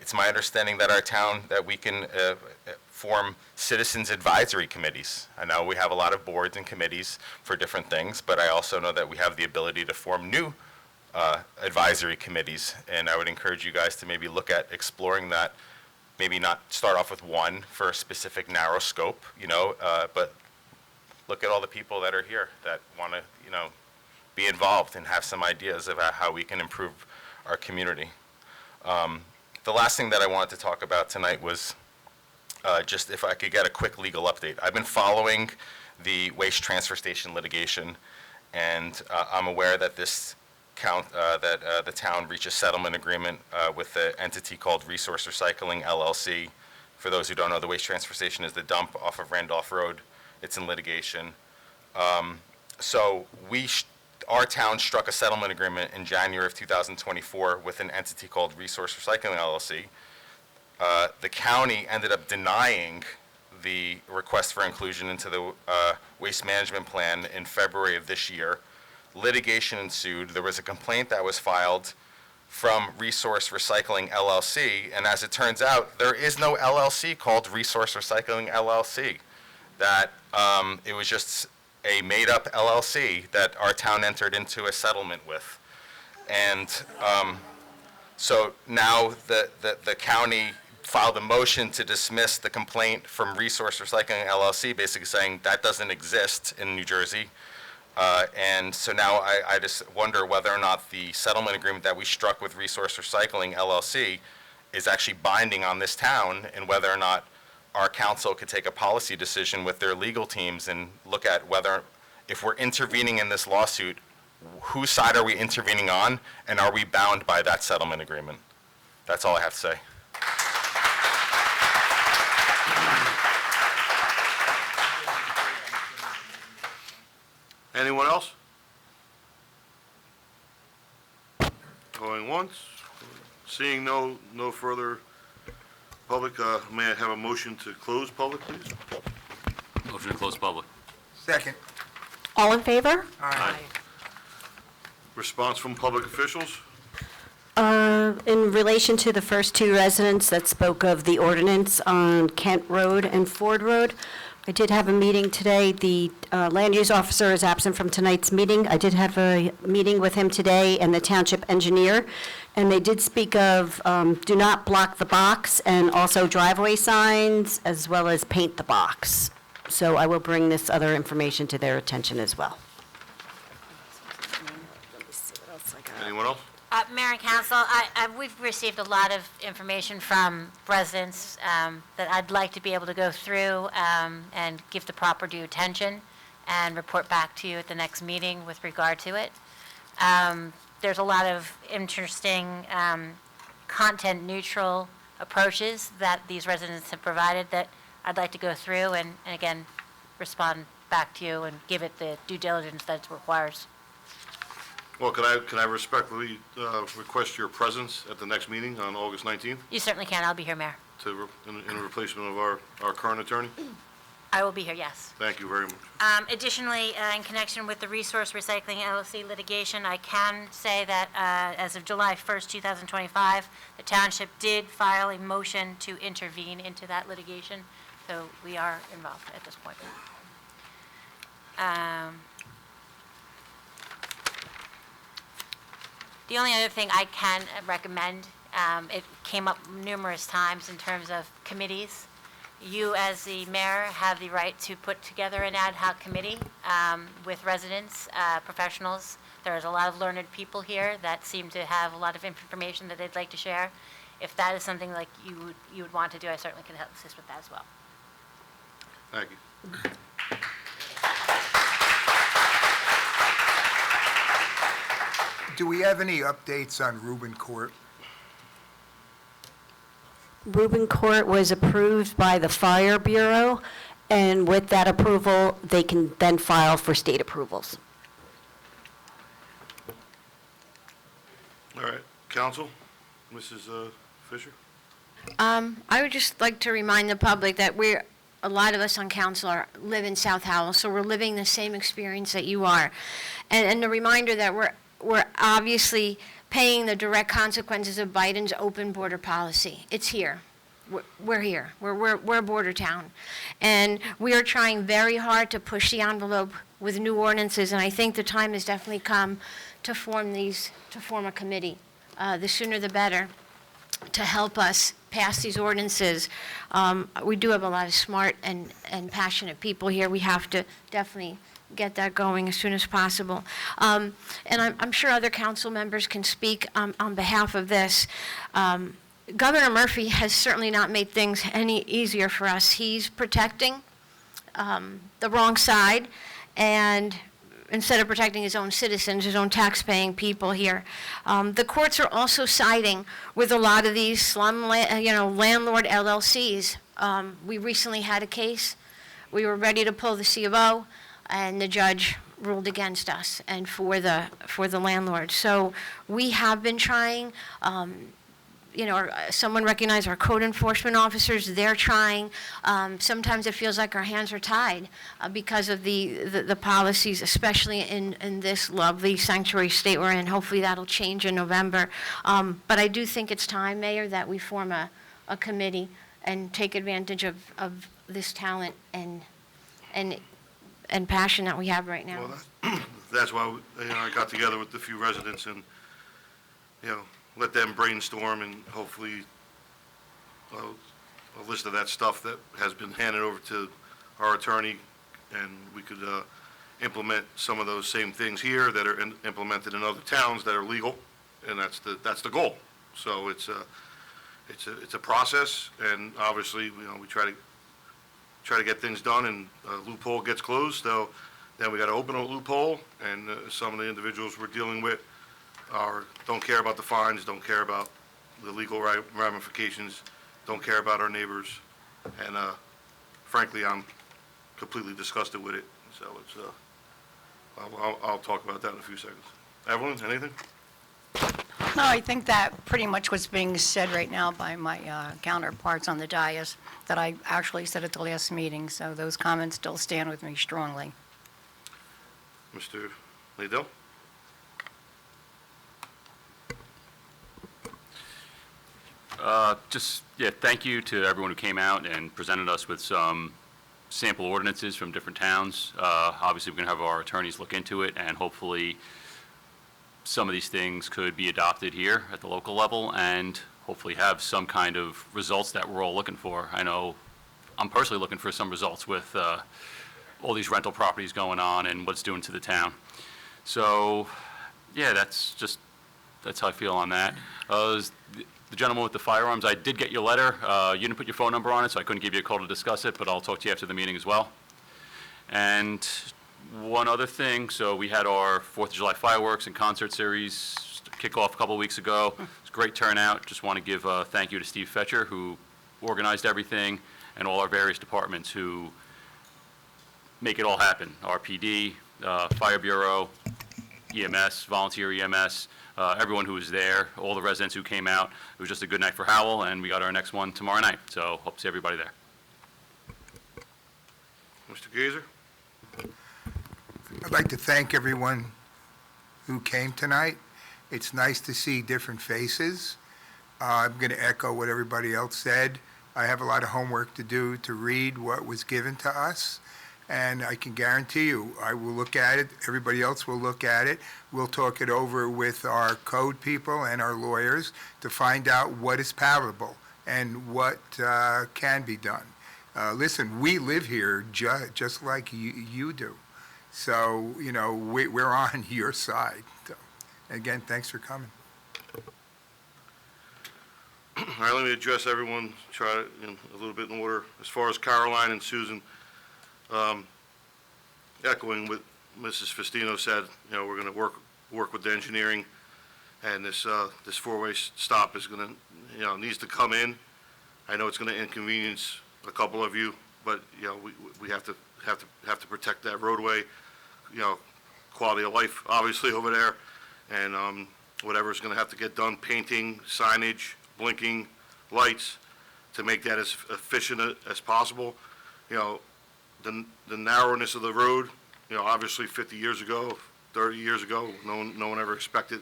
It's my understanding that our town, that we can form citizens advisory committees. I know we have a lot of boards and committees for different things, but I also know that we have the ability to form new advisory committees. And I would encourage you guys to maybe look at exploring that, maybe not start off with one for a specific narrow scope, you know, but look at all the people that are here that want to, you know, be involved and have some ideas about how we can improve our community. The last thing that I wanted to talk about tonight was just if I could get a quick legal update. I've been following the waste transfer station litigation, and I'm aware that the town reached a settlement agreement with the entity called Resource Recycling LLC. For those who don't know, the waste transfer station is the dump off of Randolph Road. It's in litigation. So our town struck a settlement agreement in January of 2024 with an entity called Resource Recycling LLC. The county ended up denying the request for inclusion into the waste management plan in February of this year. Litigation ensued. There was a complaint that was filed from Resource Recycling LLC, and as it turns out, there is no LLC called Resource Recycling LLC. That it was just a made-up LLC that our town entered into a settlement with. And so now the county filed a motion to dismiss the complaint from Resource Recycling LLC, basically saying that doesn't exist in New Jersey. And so now I just wonder whether or not the settlement agreement that we struck with Resource Recycling LLC is actually binding on this town, and whether or not our council could take a policy decision with their legal teams and look at whether, if we're intervening in this lawsuit, whose side are we intervening on, and are we bound by that settlement agreement? That's all I have to say. Anyone else? Going once? Seeing no further public, may I have a motion to close public, please? Motion to close public. Second. All in favor? Aye. Response from public officials? In relation to the first two residents that spoke of the ordinance on Kent Road and Ford Road, I did have a meeting today. The land use officer is absent from tonight's meeting. I did have a meeting with him today and the township engineer, and they did speak of do not block the box and also driveway signs, as well as paint the box. So I will bring this other information to their attention as well. Anyone else? Mayor and Council, we've received a lot of information from residents that I'd like to be able to go through and give the proper due attention and report back to you at the next meeting with regard to it. There's a lot of interesting content-neutral approaches that these residents have provided that I'd like to go through and again, respond back to you and give it the due diligence that it requires. Well, can I respectfully request your presence at the next meeting on August 19th You certainly can. I'll be here, Mayor. in replacement of our current attorney? I will be here, yes. Thank you very much. Additionally, in connection with the Resource Recycling LLC litigation, I can say that as of July 1st, 2025, the township did file a motion to intervene into that litigation, so we are involved at this point. The only other thing I can recommend, it came up numerous times in terms of committees. You, as the mayor, have the right to put together an ad hoc committee with residents, professionals. There's a lot of learned people here that seem to have a lot of information that they'd like to share. If that is something like you would want to do, I certainly can help assist with that as well. Thank you. Do we have any updates on Reuben Court? Reuben Court was approved by the Fire Bureau, and with that approval, they can then file for state approvals. All right, counsel, Mrs. Fisher? I would just like to remind the public that a lot of us on council live in South Howell, so we're living the same experience that you are. And the reminder that we're obviously paying the direct consequences of Biden's open border policy. It's here. We're here. We're a border town. And we are trying very hard to push the envelope with new ordinances, and I think the time has definitely come to form a committee. The sooner the better, to help us pass these ordinances. We do have a lot of smart and passionate people here. We have to definitely get that going as soon as possible. And I'm sure other council members can speak on behalf of this. Governor Murphy has certainly not made things any easier for us. He's protecting the wrong side, and instead of protecting his own citizens, his own tax-paying people here. The courts are also siding with a lot of these slum, landlord LLCs. We recently had a case. We were ready to pull the C of O, and the judge ruled against us and for the landlord. So we have been trying. Someone recognized our code enforcement officers. They're trying. Sometimes it feels like our hands are tied because of the policies, especially in this lovely sanctuary state we're in. Hopefully that'll change in November. But I do think it's time, Mayor, that we form a committee and take advantage of this talent and passion that we have right now. Well, that's why I got together with a few residents and, let them brainstorm and hopefully a list of that stuff that has been handed over to our attorney, and we could implement some of those same things here that are implemented in other towns that are legal, and that's the goal. So it's a process, and obviously, we try to get things done, and a loophole gets closed, so then we got to open a loophole, and some of the individuals we're dealing with don't care about the fines, don't care about the legal ramifications, don't care about our neighbors, and frankly, I'm completely disgusted with it. So I'll talk about that in a few seconds. Evelyn, anything? No, I think that pretty much what's being said right now by my counterparts on the dais that I actually said at the last meeting, so those comments still stand with me strongly. Mr. Liddell? Thank you to everyone who came out and presented us with some sample ordinances from different towns. Obviously, we're going to have our attorneys look into it, and hopefully some of these things could be adopted here at the local level and hopefully have some kind of results that we're all looking for. I know I'm personally looking for some results with all these rental properties going on and what's doing to the town. So, yeah, that's just That's how I feel on that. The gentleman with the firearms, I did get your letter. You didn't put your phone number on it, so I couldn't give you a call to discuss it, but I'll talk to you after the meeting as well. And one other thing, so we had our 4th of July fireworks and concert series kick off a couple of weeks ago. It was a great turnout. Just want to give a thank you to Steve Fetcher, who organized everything, and all our various departments who make it all happen. RPD, Fire Bureau, EMS, volunteer EMS, everyone who was there, all the residents who came out. It was just a good night for Howell, and we got our next one tomorrow night. So hope to see everybody there. Mr. Gazer? I'd like to thank everyone who came tonight. It's nice to see different faces. I'm going to echo what everybody else said. I have a lot of homework to do to read what was given to us, and I can guarantee you, I will look at it, everybody else will look at it. We'll talk it over with our code people and our lawyers to find out what is palatable and what can be done. Listen, we live here just like you do. So, you know, we're on your side. So, again, thanks for coming. All right, let me address everyone, try in a little bit in order. As far as Caroline and Susan, echoing what Mrs. Festino said, you know, we're going to work with the engineering, and this four-way stop is going to, you know, needs to come in. I know it's going to inconvenience a couple of you, but you know, we have to protect that roadway, you know, quality of life obviously over there, and whatever's going to have to get done, painting, signage, blinking lights, to make that as efficient as possible. You know, the narrowness of the road, you know, obviously 50 years ago, 30 years ago, no one ever expected,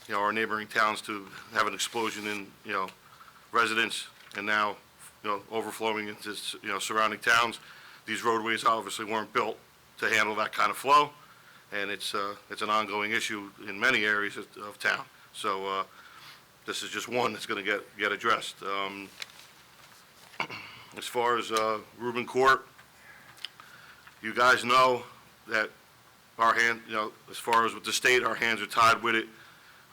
you know, our neighboring towns to have an explosion in, you know, residents, and now, you know, overflowing into, you know, surrounding towns. These roadways obviously weren't built to handle that kind of flow, and it's an ongoing issue in many areas of town. So this is just one that's going to get addressed. As far as Reuben Court, you guys know that you know, as far as with the state, our hands are tied with it.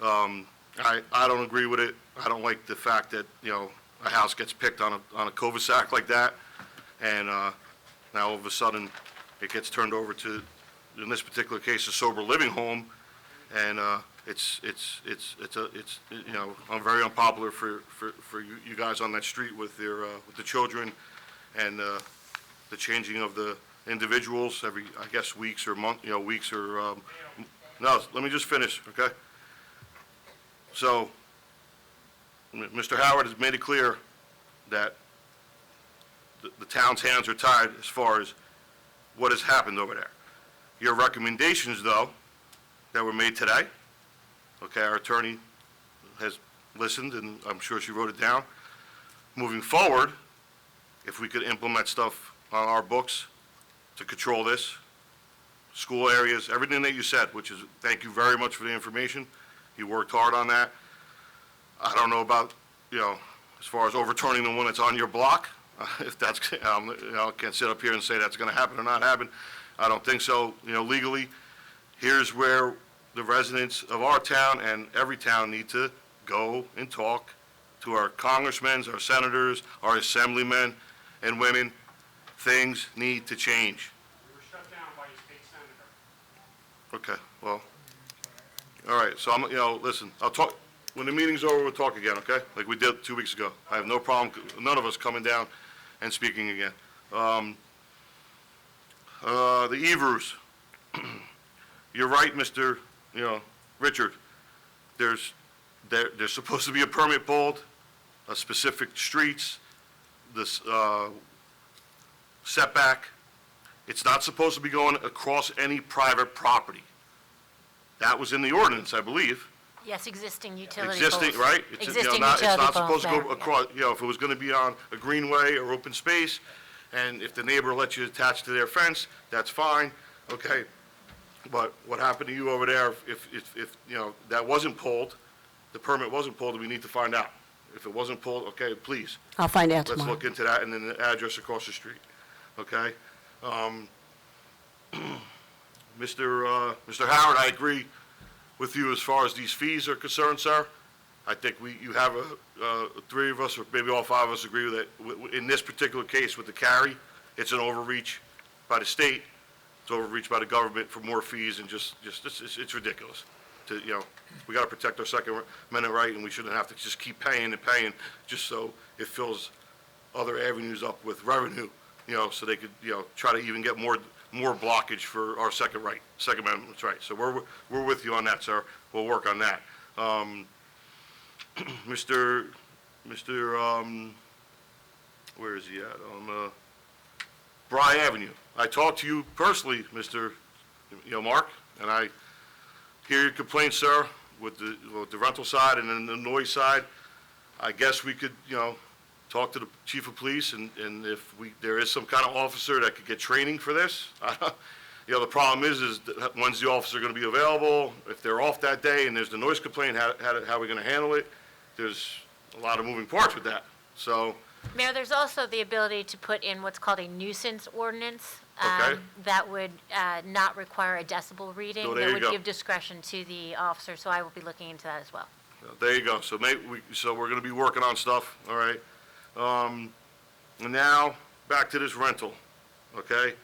I don't agree with it. I don't like the fact that, you know, a house gets picked on a cul-de-sac like that, and now all of a sudden it gets turned over to, in this particular case, a sober living home, and it's you know, I'm very unpopular for you guys on that street with the children, and the changing of the individuals every, I guess, weeks or month, you know, weeks or no, let me just finish, okay? So Mr. Howard has made it clear that the town's hands are tied as far as what has happened over there. Your recommendations, though, that were made today, okay, our attorney has listened, and I'm sure she wrote it down. Moving forward, if we could implement stuff on our books to control this, school areas, everything that you said, which is, thank you very much for the information. You worked hard on that. I don't know about, you know, as far as overturning the one that's on your block, if that's, you know, I can't sit up here and say that's going to happen or not happen. I don't think so. You know, legally, here's where the residents of our town and every town need to go and talk to our congressmen, our senators, our assemblymen and women. Things need to change. We were shut down by a state senator. Okay, well, all right, so I'm, you know, listen, I'll talk, when the meeting's over, we'll talk again, okay? Like we did 2 weeks ago. I have no problem, none of us coming down and speaking again. The Evers, you're right, Mr., you know, Richard, there's supposed to be a permit pulled, specific streets, this setback. It's not supposed to be going across any private property. That was in the ordinance, I believe. Yes, existing utility Existing, poles. right? It's, you know, Existing it's utility not poles supposed to go there, across, you know, if it was going to be on a greenway or open space, and if the neighbor lets you attach to their fence, that's fine, okay? But what happened to you over there, if you know, that wasn't pulled, the permit wasn't pulled, we need to find out. If it wasn't pulled, okay, please. I'll find out Let's tomorrow. look into that, and then the address across the street, okay? Mr. Howard, I agree with you as far as these fees are concerned, sir. I think you have three of us, or maybe all five of us agree with it. In this particular case with the carry, it's an overreach by the state, it's overreach by the government for more fees, and it's ridiculous. We gotta protect our Second Amendment right, and we shouldn't have to just keep paying and paying just so it fills other avenues up with revenue, so they could, try to even get more blockage for our Second Amendment right. So we're with you on that, sir. We'll work on that. Mr. Where is he at? On Bry Avenue. I talked to you personally, Mr. Mark, and I hear your complaints, sir, with the rental side and then the noise side. I guess we could, talk to the chief of police, and if there is some kind of officer that could get training for this. The problem is that when's the officer going to be available? If they're off that day and there's the noise complaint, how are we going to handle it? There's a lot of moving parts with that. So, Mayor, there's also the ability to put in what's called a nuisance ordinance. Okay. That would not require a decibel reading. So there That you would go. give discretion to the officer, so I will be looking into that as well. there you go. So we're going to be working on stuff, all right? And now, back to this rental, okay?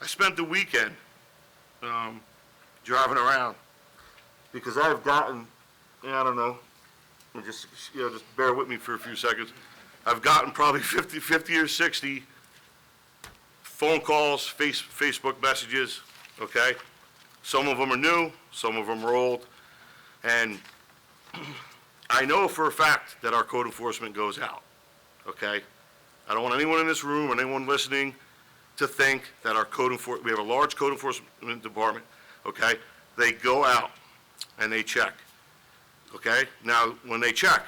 I spent the weekend driving around because I've gotten, I don't know, just bear with me for a few seconds. I've gotten probably 50 or 60 phone calls, Facebook messages, okay? Some of them are new, some of them are old, and I know for a fact that our code enforcement goes out, okay? I don't want anyone in this room or anyone listening to think that our we have a large code enforcement department, okay? They go out and they check, okay? Now, when they check,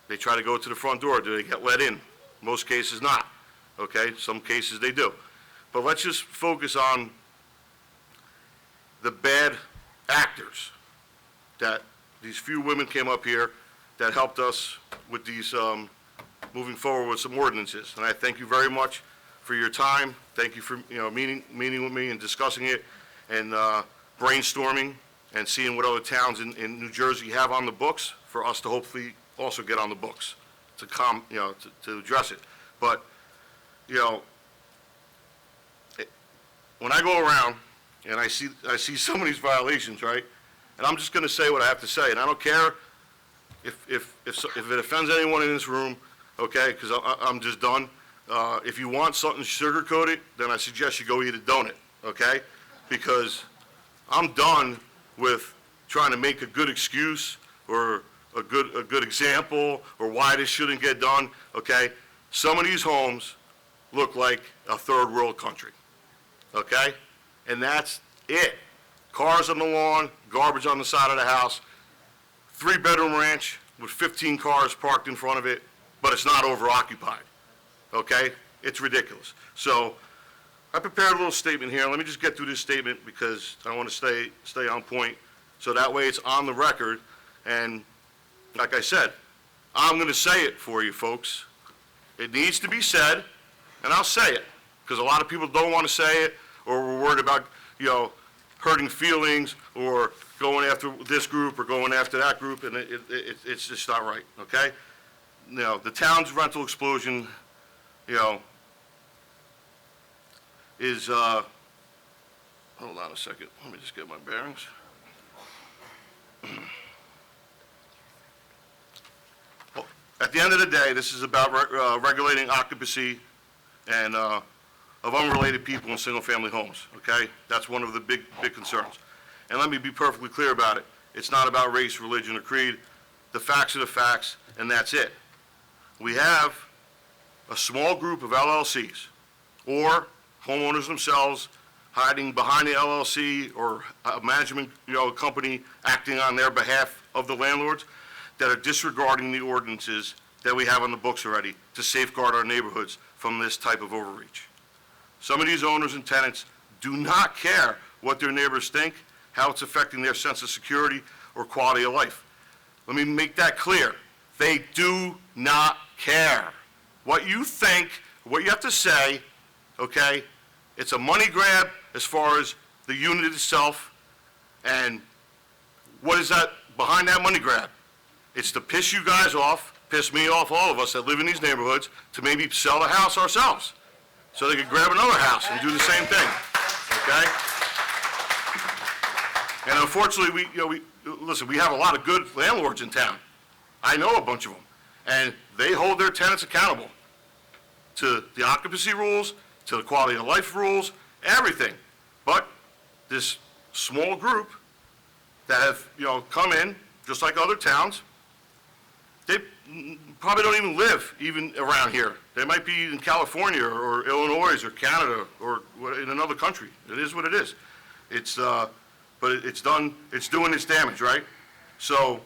they try to go to the front door. Do they get let in? Most cases not, okay? Some cases they do. But let's just focus on the bad actors that these few women came up here that helped us with these, moving forward with some ordinances. And I thank you very much for your time. Thank you for, meeting with me and discussing it and brainstorming and seeing what other towns in New Jersey have on the books for us to hopefully also get on the books to address it. But, when I go around and I see some of these violations, right? And I'm just going to say what I have to say, and I don't care if it offends anyone in this room, okay? Because I'm just done. If you want something sugar-coated, then I suggest you go eat a donut, okay? Because I'm done with trying to make a good excuse or a good example or why this shouldn't get done, okay? Some of these homes look like a third world country, okay? And that's it. Cars on the lawn, garbage on the side of the house, 3-bedroom ranch with 15 cars parked in front of it, but it's not over-occupied, okay? It's ridiculous. So I prepared a little statement here. Let me just get through this statement because I want to stay on point, so that way it's on the record. And like I said, I'm going to say it for you folks. It needs to be said, and I'll say it, because a lot of people don't want to say it, or we're worried about, hurting feelings, or going after this group, or going after that group, and it's just not right, okay? The town's rental explosion, is, hold on a second, let me just get my bearings. Well, at the end of the day, this is about regulating occupancy and of unrelated people in single-family homes, okay? That's one of the big concerns. And let me be perfectly clear about it. It's not about race, religion, or creed. The facts are the facts, and that's it. We have a small group of LLCs or homeowners themselves hiding behind the LLC or a management, company acting on their behalf of the landlords that are disregarding the ordinances that we have on the books already to safeguard our neighborhoods from this type of overreach. Some of these owners and tenants do not care what their neighbors think, how it's affecting their sense of security or quality of life. Let me make that clear. They do not care. What you think, what you have to say, okay, it's a money grab as far as the unit itself, and what is that behind that money grab? It's to piss you guys off, piss me off, all of us that live in these neighborhoods, to maybe sell the house ourselves, so they could grab another house and do the same thing, okay? And unfortunately, listen, we have a lot of good landlords in town. I know a bunch of them, and they hold their tenants accountable to the occupancy rules, to the quality of life rules, everything. But this small group that have, come in, just like other towns, they probably don't even live even around here. They might be in California or Illinois or Canada or in another country. It is what it is. But it's doing its damage, right? So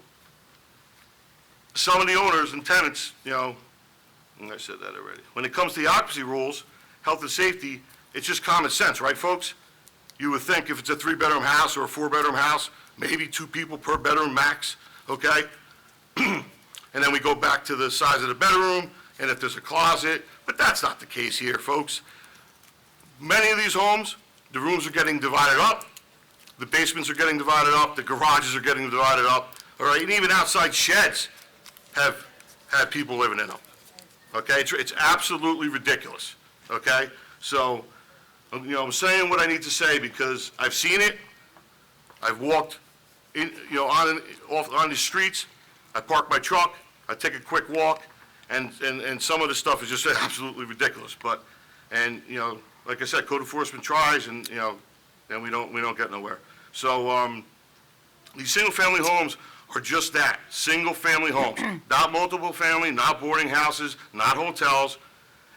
some of the owners and tenants, and I said that already. When it comes to the occupancy rules, health and safety, it's just common sense, right, folks? You would think if it's a 3-bedroom house or a 4-bedroom house, maybe 2 people per bedroom max, okay? And then we go back to the size of the bedroom, and if there's a closet, but that's not the case here, folks. Many of these homes, the rooms are getting divided up, the basements are getting divided up, the garages are getting divided up, all right? And even outside sheds have had people living in them, okay? It's absolutely ridiculous, okay? So, I'm saying what I need to say because I've seen it. I've walked in, on the streets. I park my truck. I take a quick walk, and some of the stuff is just absolutely ridiculous. But, like I said, code enforcement tries, and we don't get nowhere. So these single-family homes are just that, single-family homes, not multiple family, not boarding houses, not hotels.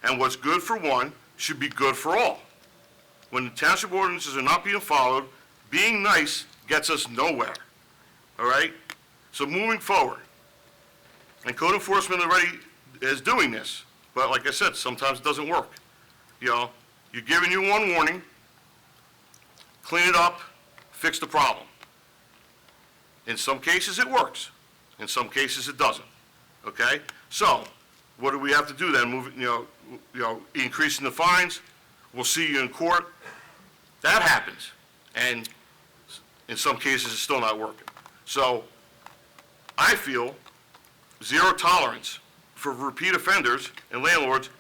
And what's good for one should be good for all. When the township ordinances are not being followed, being nice gets us nowhere, all right? So moving forward, and code enforcement already is doing this, but like I said, sometimes it doesn't work. You're giving you one warning, clean it up, fix the problem. In some cases, it works. In some cases, it doesn't, okay? So, what do we have to do then? Increasing the fines, we'll see you in court. That happens, and in some cases, it's still not working. So, I feel zero tolerance for repeat offenders and landlords.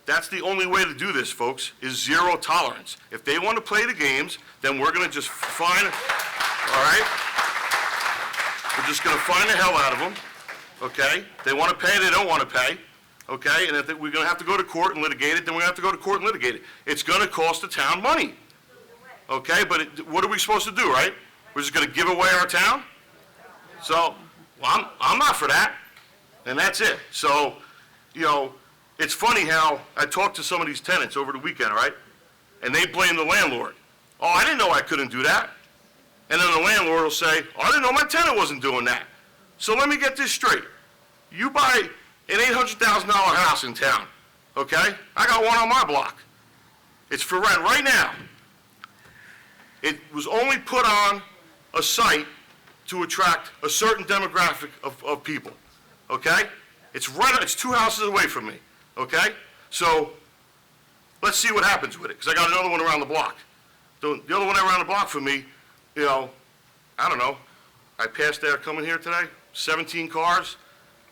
That's the only way to do this, folks, is zero tolerance. If they want to play the games, then we're going to just find, all right? We're just going to find the hell out of them, okay? They want to pay, they don't want to pay, okay? And if we're going to have to go to court and litigate it, then we're going to have to go to court and litigate it. It's going to cost the town money, okay? But what are we supposed to do, right? We're just going to give away our town? So, well, I'm not for that, and that's it. So, it's funny how I talked to some of these tenants over the weekend, right? And they blame the landlord. Oh, I didn't know I couldn't do that. And then the landlord will say, oh, I didn't know my tenant wasn't doing that. So let me get this straight. You buy an $800,000 house in town, okay? I got one on my block. It's for rent right now. It was only put on a site to attract a certain demographic of people, okay? It's 2 houses away from me, okay? So let's see what happens with it, because I got another one around the block. The other one around the block from me, I don't know. I passed there coming here today, 17 cars.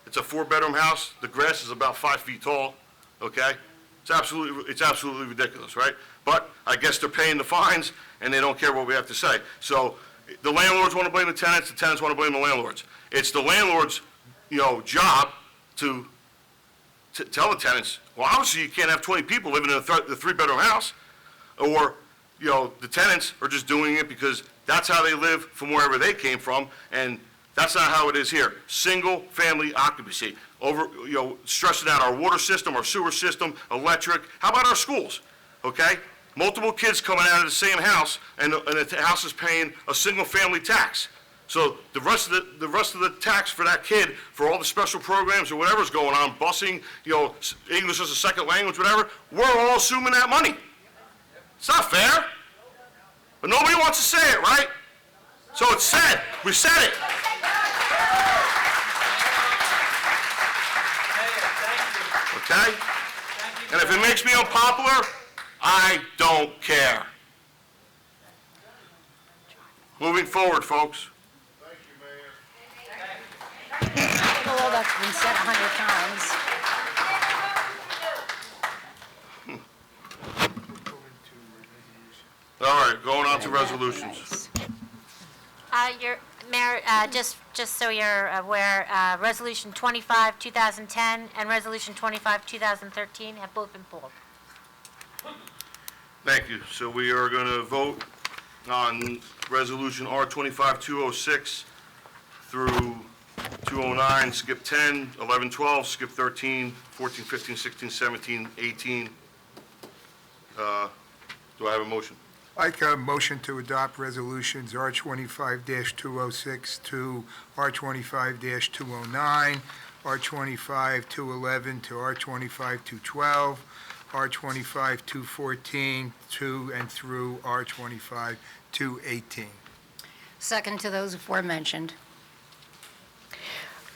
It's a 4-bedroom house. The grass is about 5 feet tall, okay? It's absolutely ridiculous, right? But I guess they're paying the fines, and they don't care what we have to say. So the landlords want to blame the tenants want to blame the landlords. It's the landlord's, job to tell the tenants, well, obviously you can't have 20 people living in the 3-bedroom house, or, the tenants are just doing it because that's how they live from wherever they came from, and that's not how it is here. Single-family occupancy, stressing out our water system, our sewer system, electric. How about our schools, okay? Multiple kids coming out of the same house, and the house is paying a single-family tax. So the rest of the tax for that kid, for all the special programs or whatever's going on, busing, English as a second language, whatever, we're all assuming that money. It's not fair. But nobody wants to say it, right? So it's said. We said it. Okay? And if it makes me unpopular, I don't care. Moving forward, folks. all that's been said 100 times. All right, going on to resolutions. Your, Mayor, just so you're aware, Resolution 25, 2010, and Resolution 25, 2013 have both been pulled. Thank you. So we are going to vote on Resolution R-25-206 through 209, skip 10, 11, 12, skip 13, 14, 15, 16, 17, 18. Do I have a motion? I'd like a motion to adopt resolutions R-25-206 to R-25-209, R-25-211 to R-25-212, R-25-214 to and through R-25-218. Second to those aforementioned.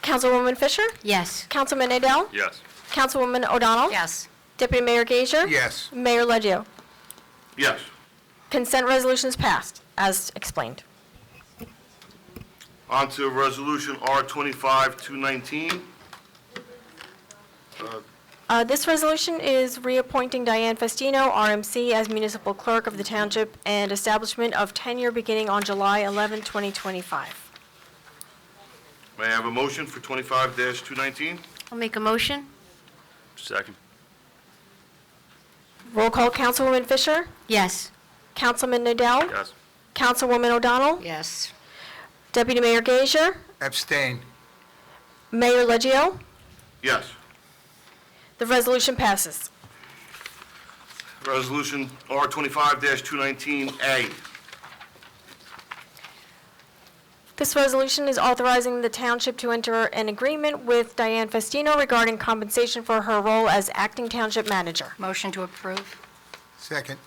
Councilwoman Fisher? Yes. Councilman Adele? Yes. Councilwoman O'Donnell? Yes. Deputy Mayor Gager? Yes. Mayor Leggio? Yes. Consent resolutions passed, as explained. On to Resolution R-25-219. This resolution is reappointing Diane Festino, RMC, as municipal clerk of the township and establishment of tenure beginning on July 11, 2025. May I have a motion for 25-219? I'll make a motion. Second. Roll call, Councilwoman Fisher? Yes. Councilman Nadell? Yes. Councilwoman O'Donnell? Yes. Deputy Mayor Gager? Abstain. Mayor Leggio? Yes. The resolution passes. Resolution R-25-219A. This resolution is authorizing the township to enter an agreement with Diane Festino regarding compensation for her role as acting township manager. Motion to approve. Second.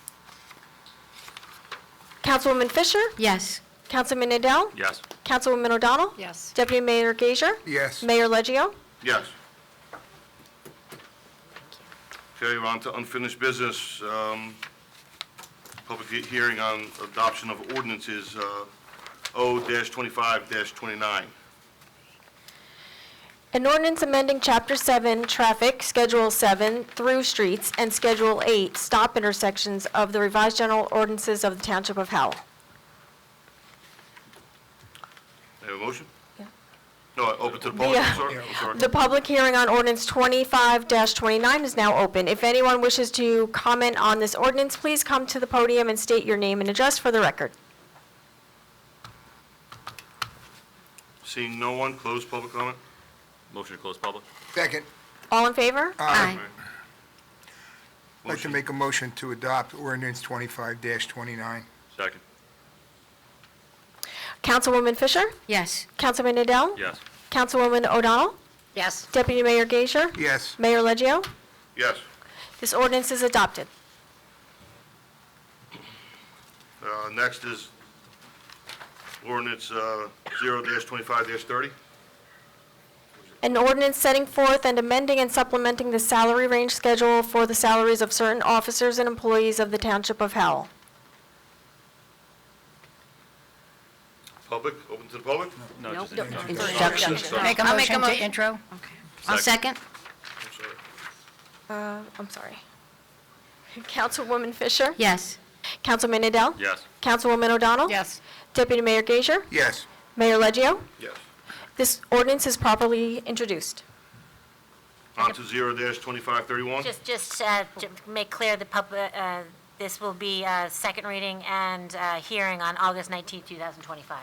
Councilwoman Fisher? Yes. Councilman Nadell? Yes. Councilwoman O'Donnell? Yes. Deputy Mayor Gager? Yes. Mayor Leggio? Yes. Okay, we're on to unfinished business. Public hearing on adoption of ordinances, O-25-29. An ordinance amending Chapter 7, Traffic, Schedule 7, Through Streets, and Schedule 8, Stop Intersections of the Revised General Ordinances of the Township of Howell. May I have a motion? No, open to the public, I'm sorry. The public hearing on ordinance 25-29 is now open. If anyone wishes to comment on this ordinance, please come to the podium and state your name and address for the record. Seeing no one, close public comment. Motion to close public? Second. All in favor? Aye. I'd like to make a motion to adopt ordinance 25-29. Second. Councilwoman Fisher? Yes. Councilman Nadell? Yes. Councilwoman O'Donnell? Yes. Deputy Mayor Gager? Yes. Mayor Leggio? Yes. This ordinance is adopted. Next is ordinance 0-25-30. An ordinance setting forth and amending and supplementing the salary range schedule for the salaries of certain officers and employees of the Township of Howell. Public, open to the public? No, just Introduction. Make a I'll make a motion to motion. intro. I'll second. I'm sorry. Councilwoman Fisher? Yes. Councilman Nadell? Yes. Councilwoman O'Donnell? Yes. Deputy Mayor Gager? Yes. Mayor Leggio? Yes. This ordinance is properly introduced. On to 0-25-31. Just to make clear, the public, this will be second reading and hearing on August 19, 2025.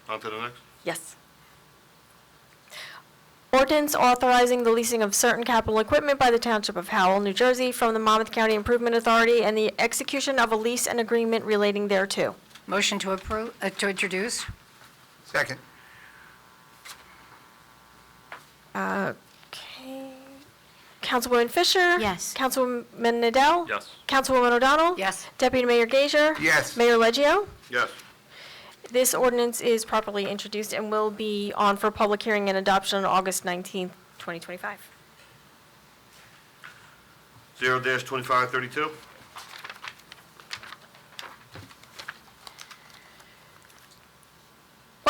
On to the next. Yes. Ordinance authorizing the leasing of certain capital equipment by the Township of Howell, New Jersey from the Monmouth County Improvement Authority and the execution of a lease and agreement relating thereto. Motion to approve, to introduce. Second. Okay. Councilwoman Fisher? Yes. Councilwoman Nadell? Yes. Councilwoman O'Donnell? Yes. Deputy Mayor Gager? Yes. Mayor Leggio? Yes. This ordinance is properly introduced and will be on for public hearing and adoption on August 19th, 2025. 0-25-32.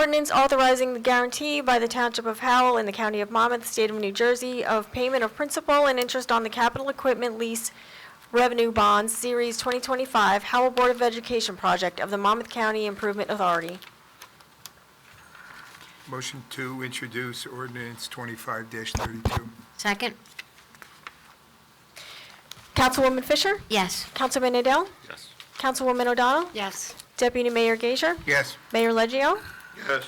ordinance authorizing the guarantee by the Township of Howell in the County of Monmouth, State of New Jersey, of payment of principal and interest on the capital equipment lease revenue bonds, Series 2025, Howell Board of Education project of the Monmouth County Improvement Authority. Motion to introduce ordinance 25-32. Second? Councilwoman Fisher? Yes. Councilman Adele? Yes. Councilwoman O'Donnell? Yes. Deputy Mayor Gager? Yes. Mayor Leggio? Yes.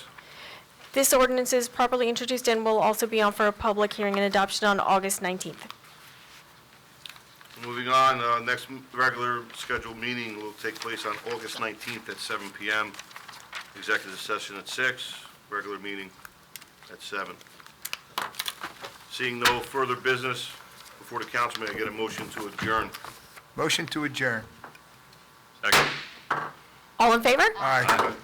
This ordinance is properly introduced and will also be on for a public hearing and adoption on August 19th. Moving on, next regular scheduled meeting will take place on August 19th at 7 PM. Executive session at 6, regular meeting at 7. Seeing no further business before the council, may I get a motion to adjourn? Motion to adjourn. Second. All in favor? Aye.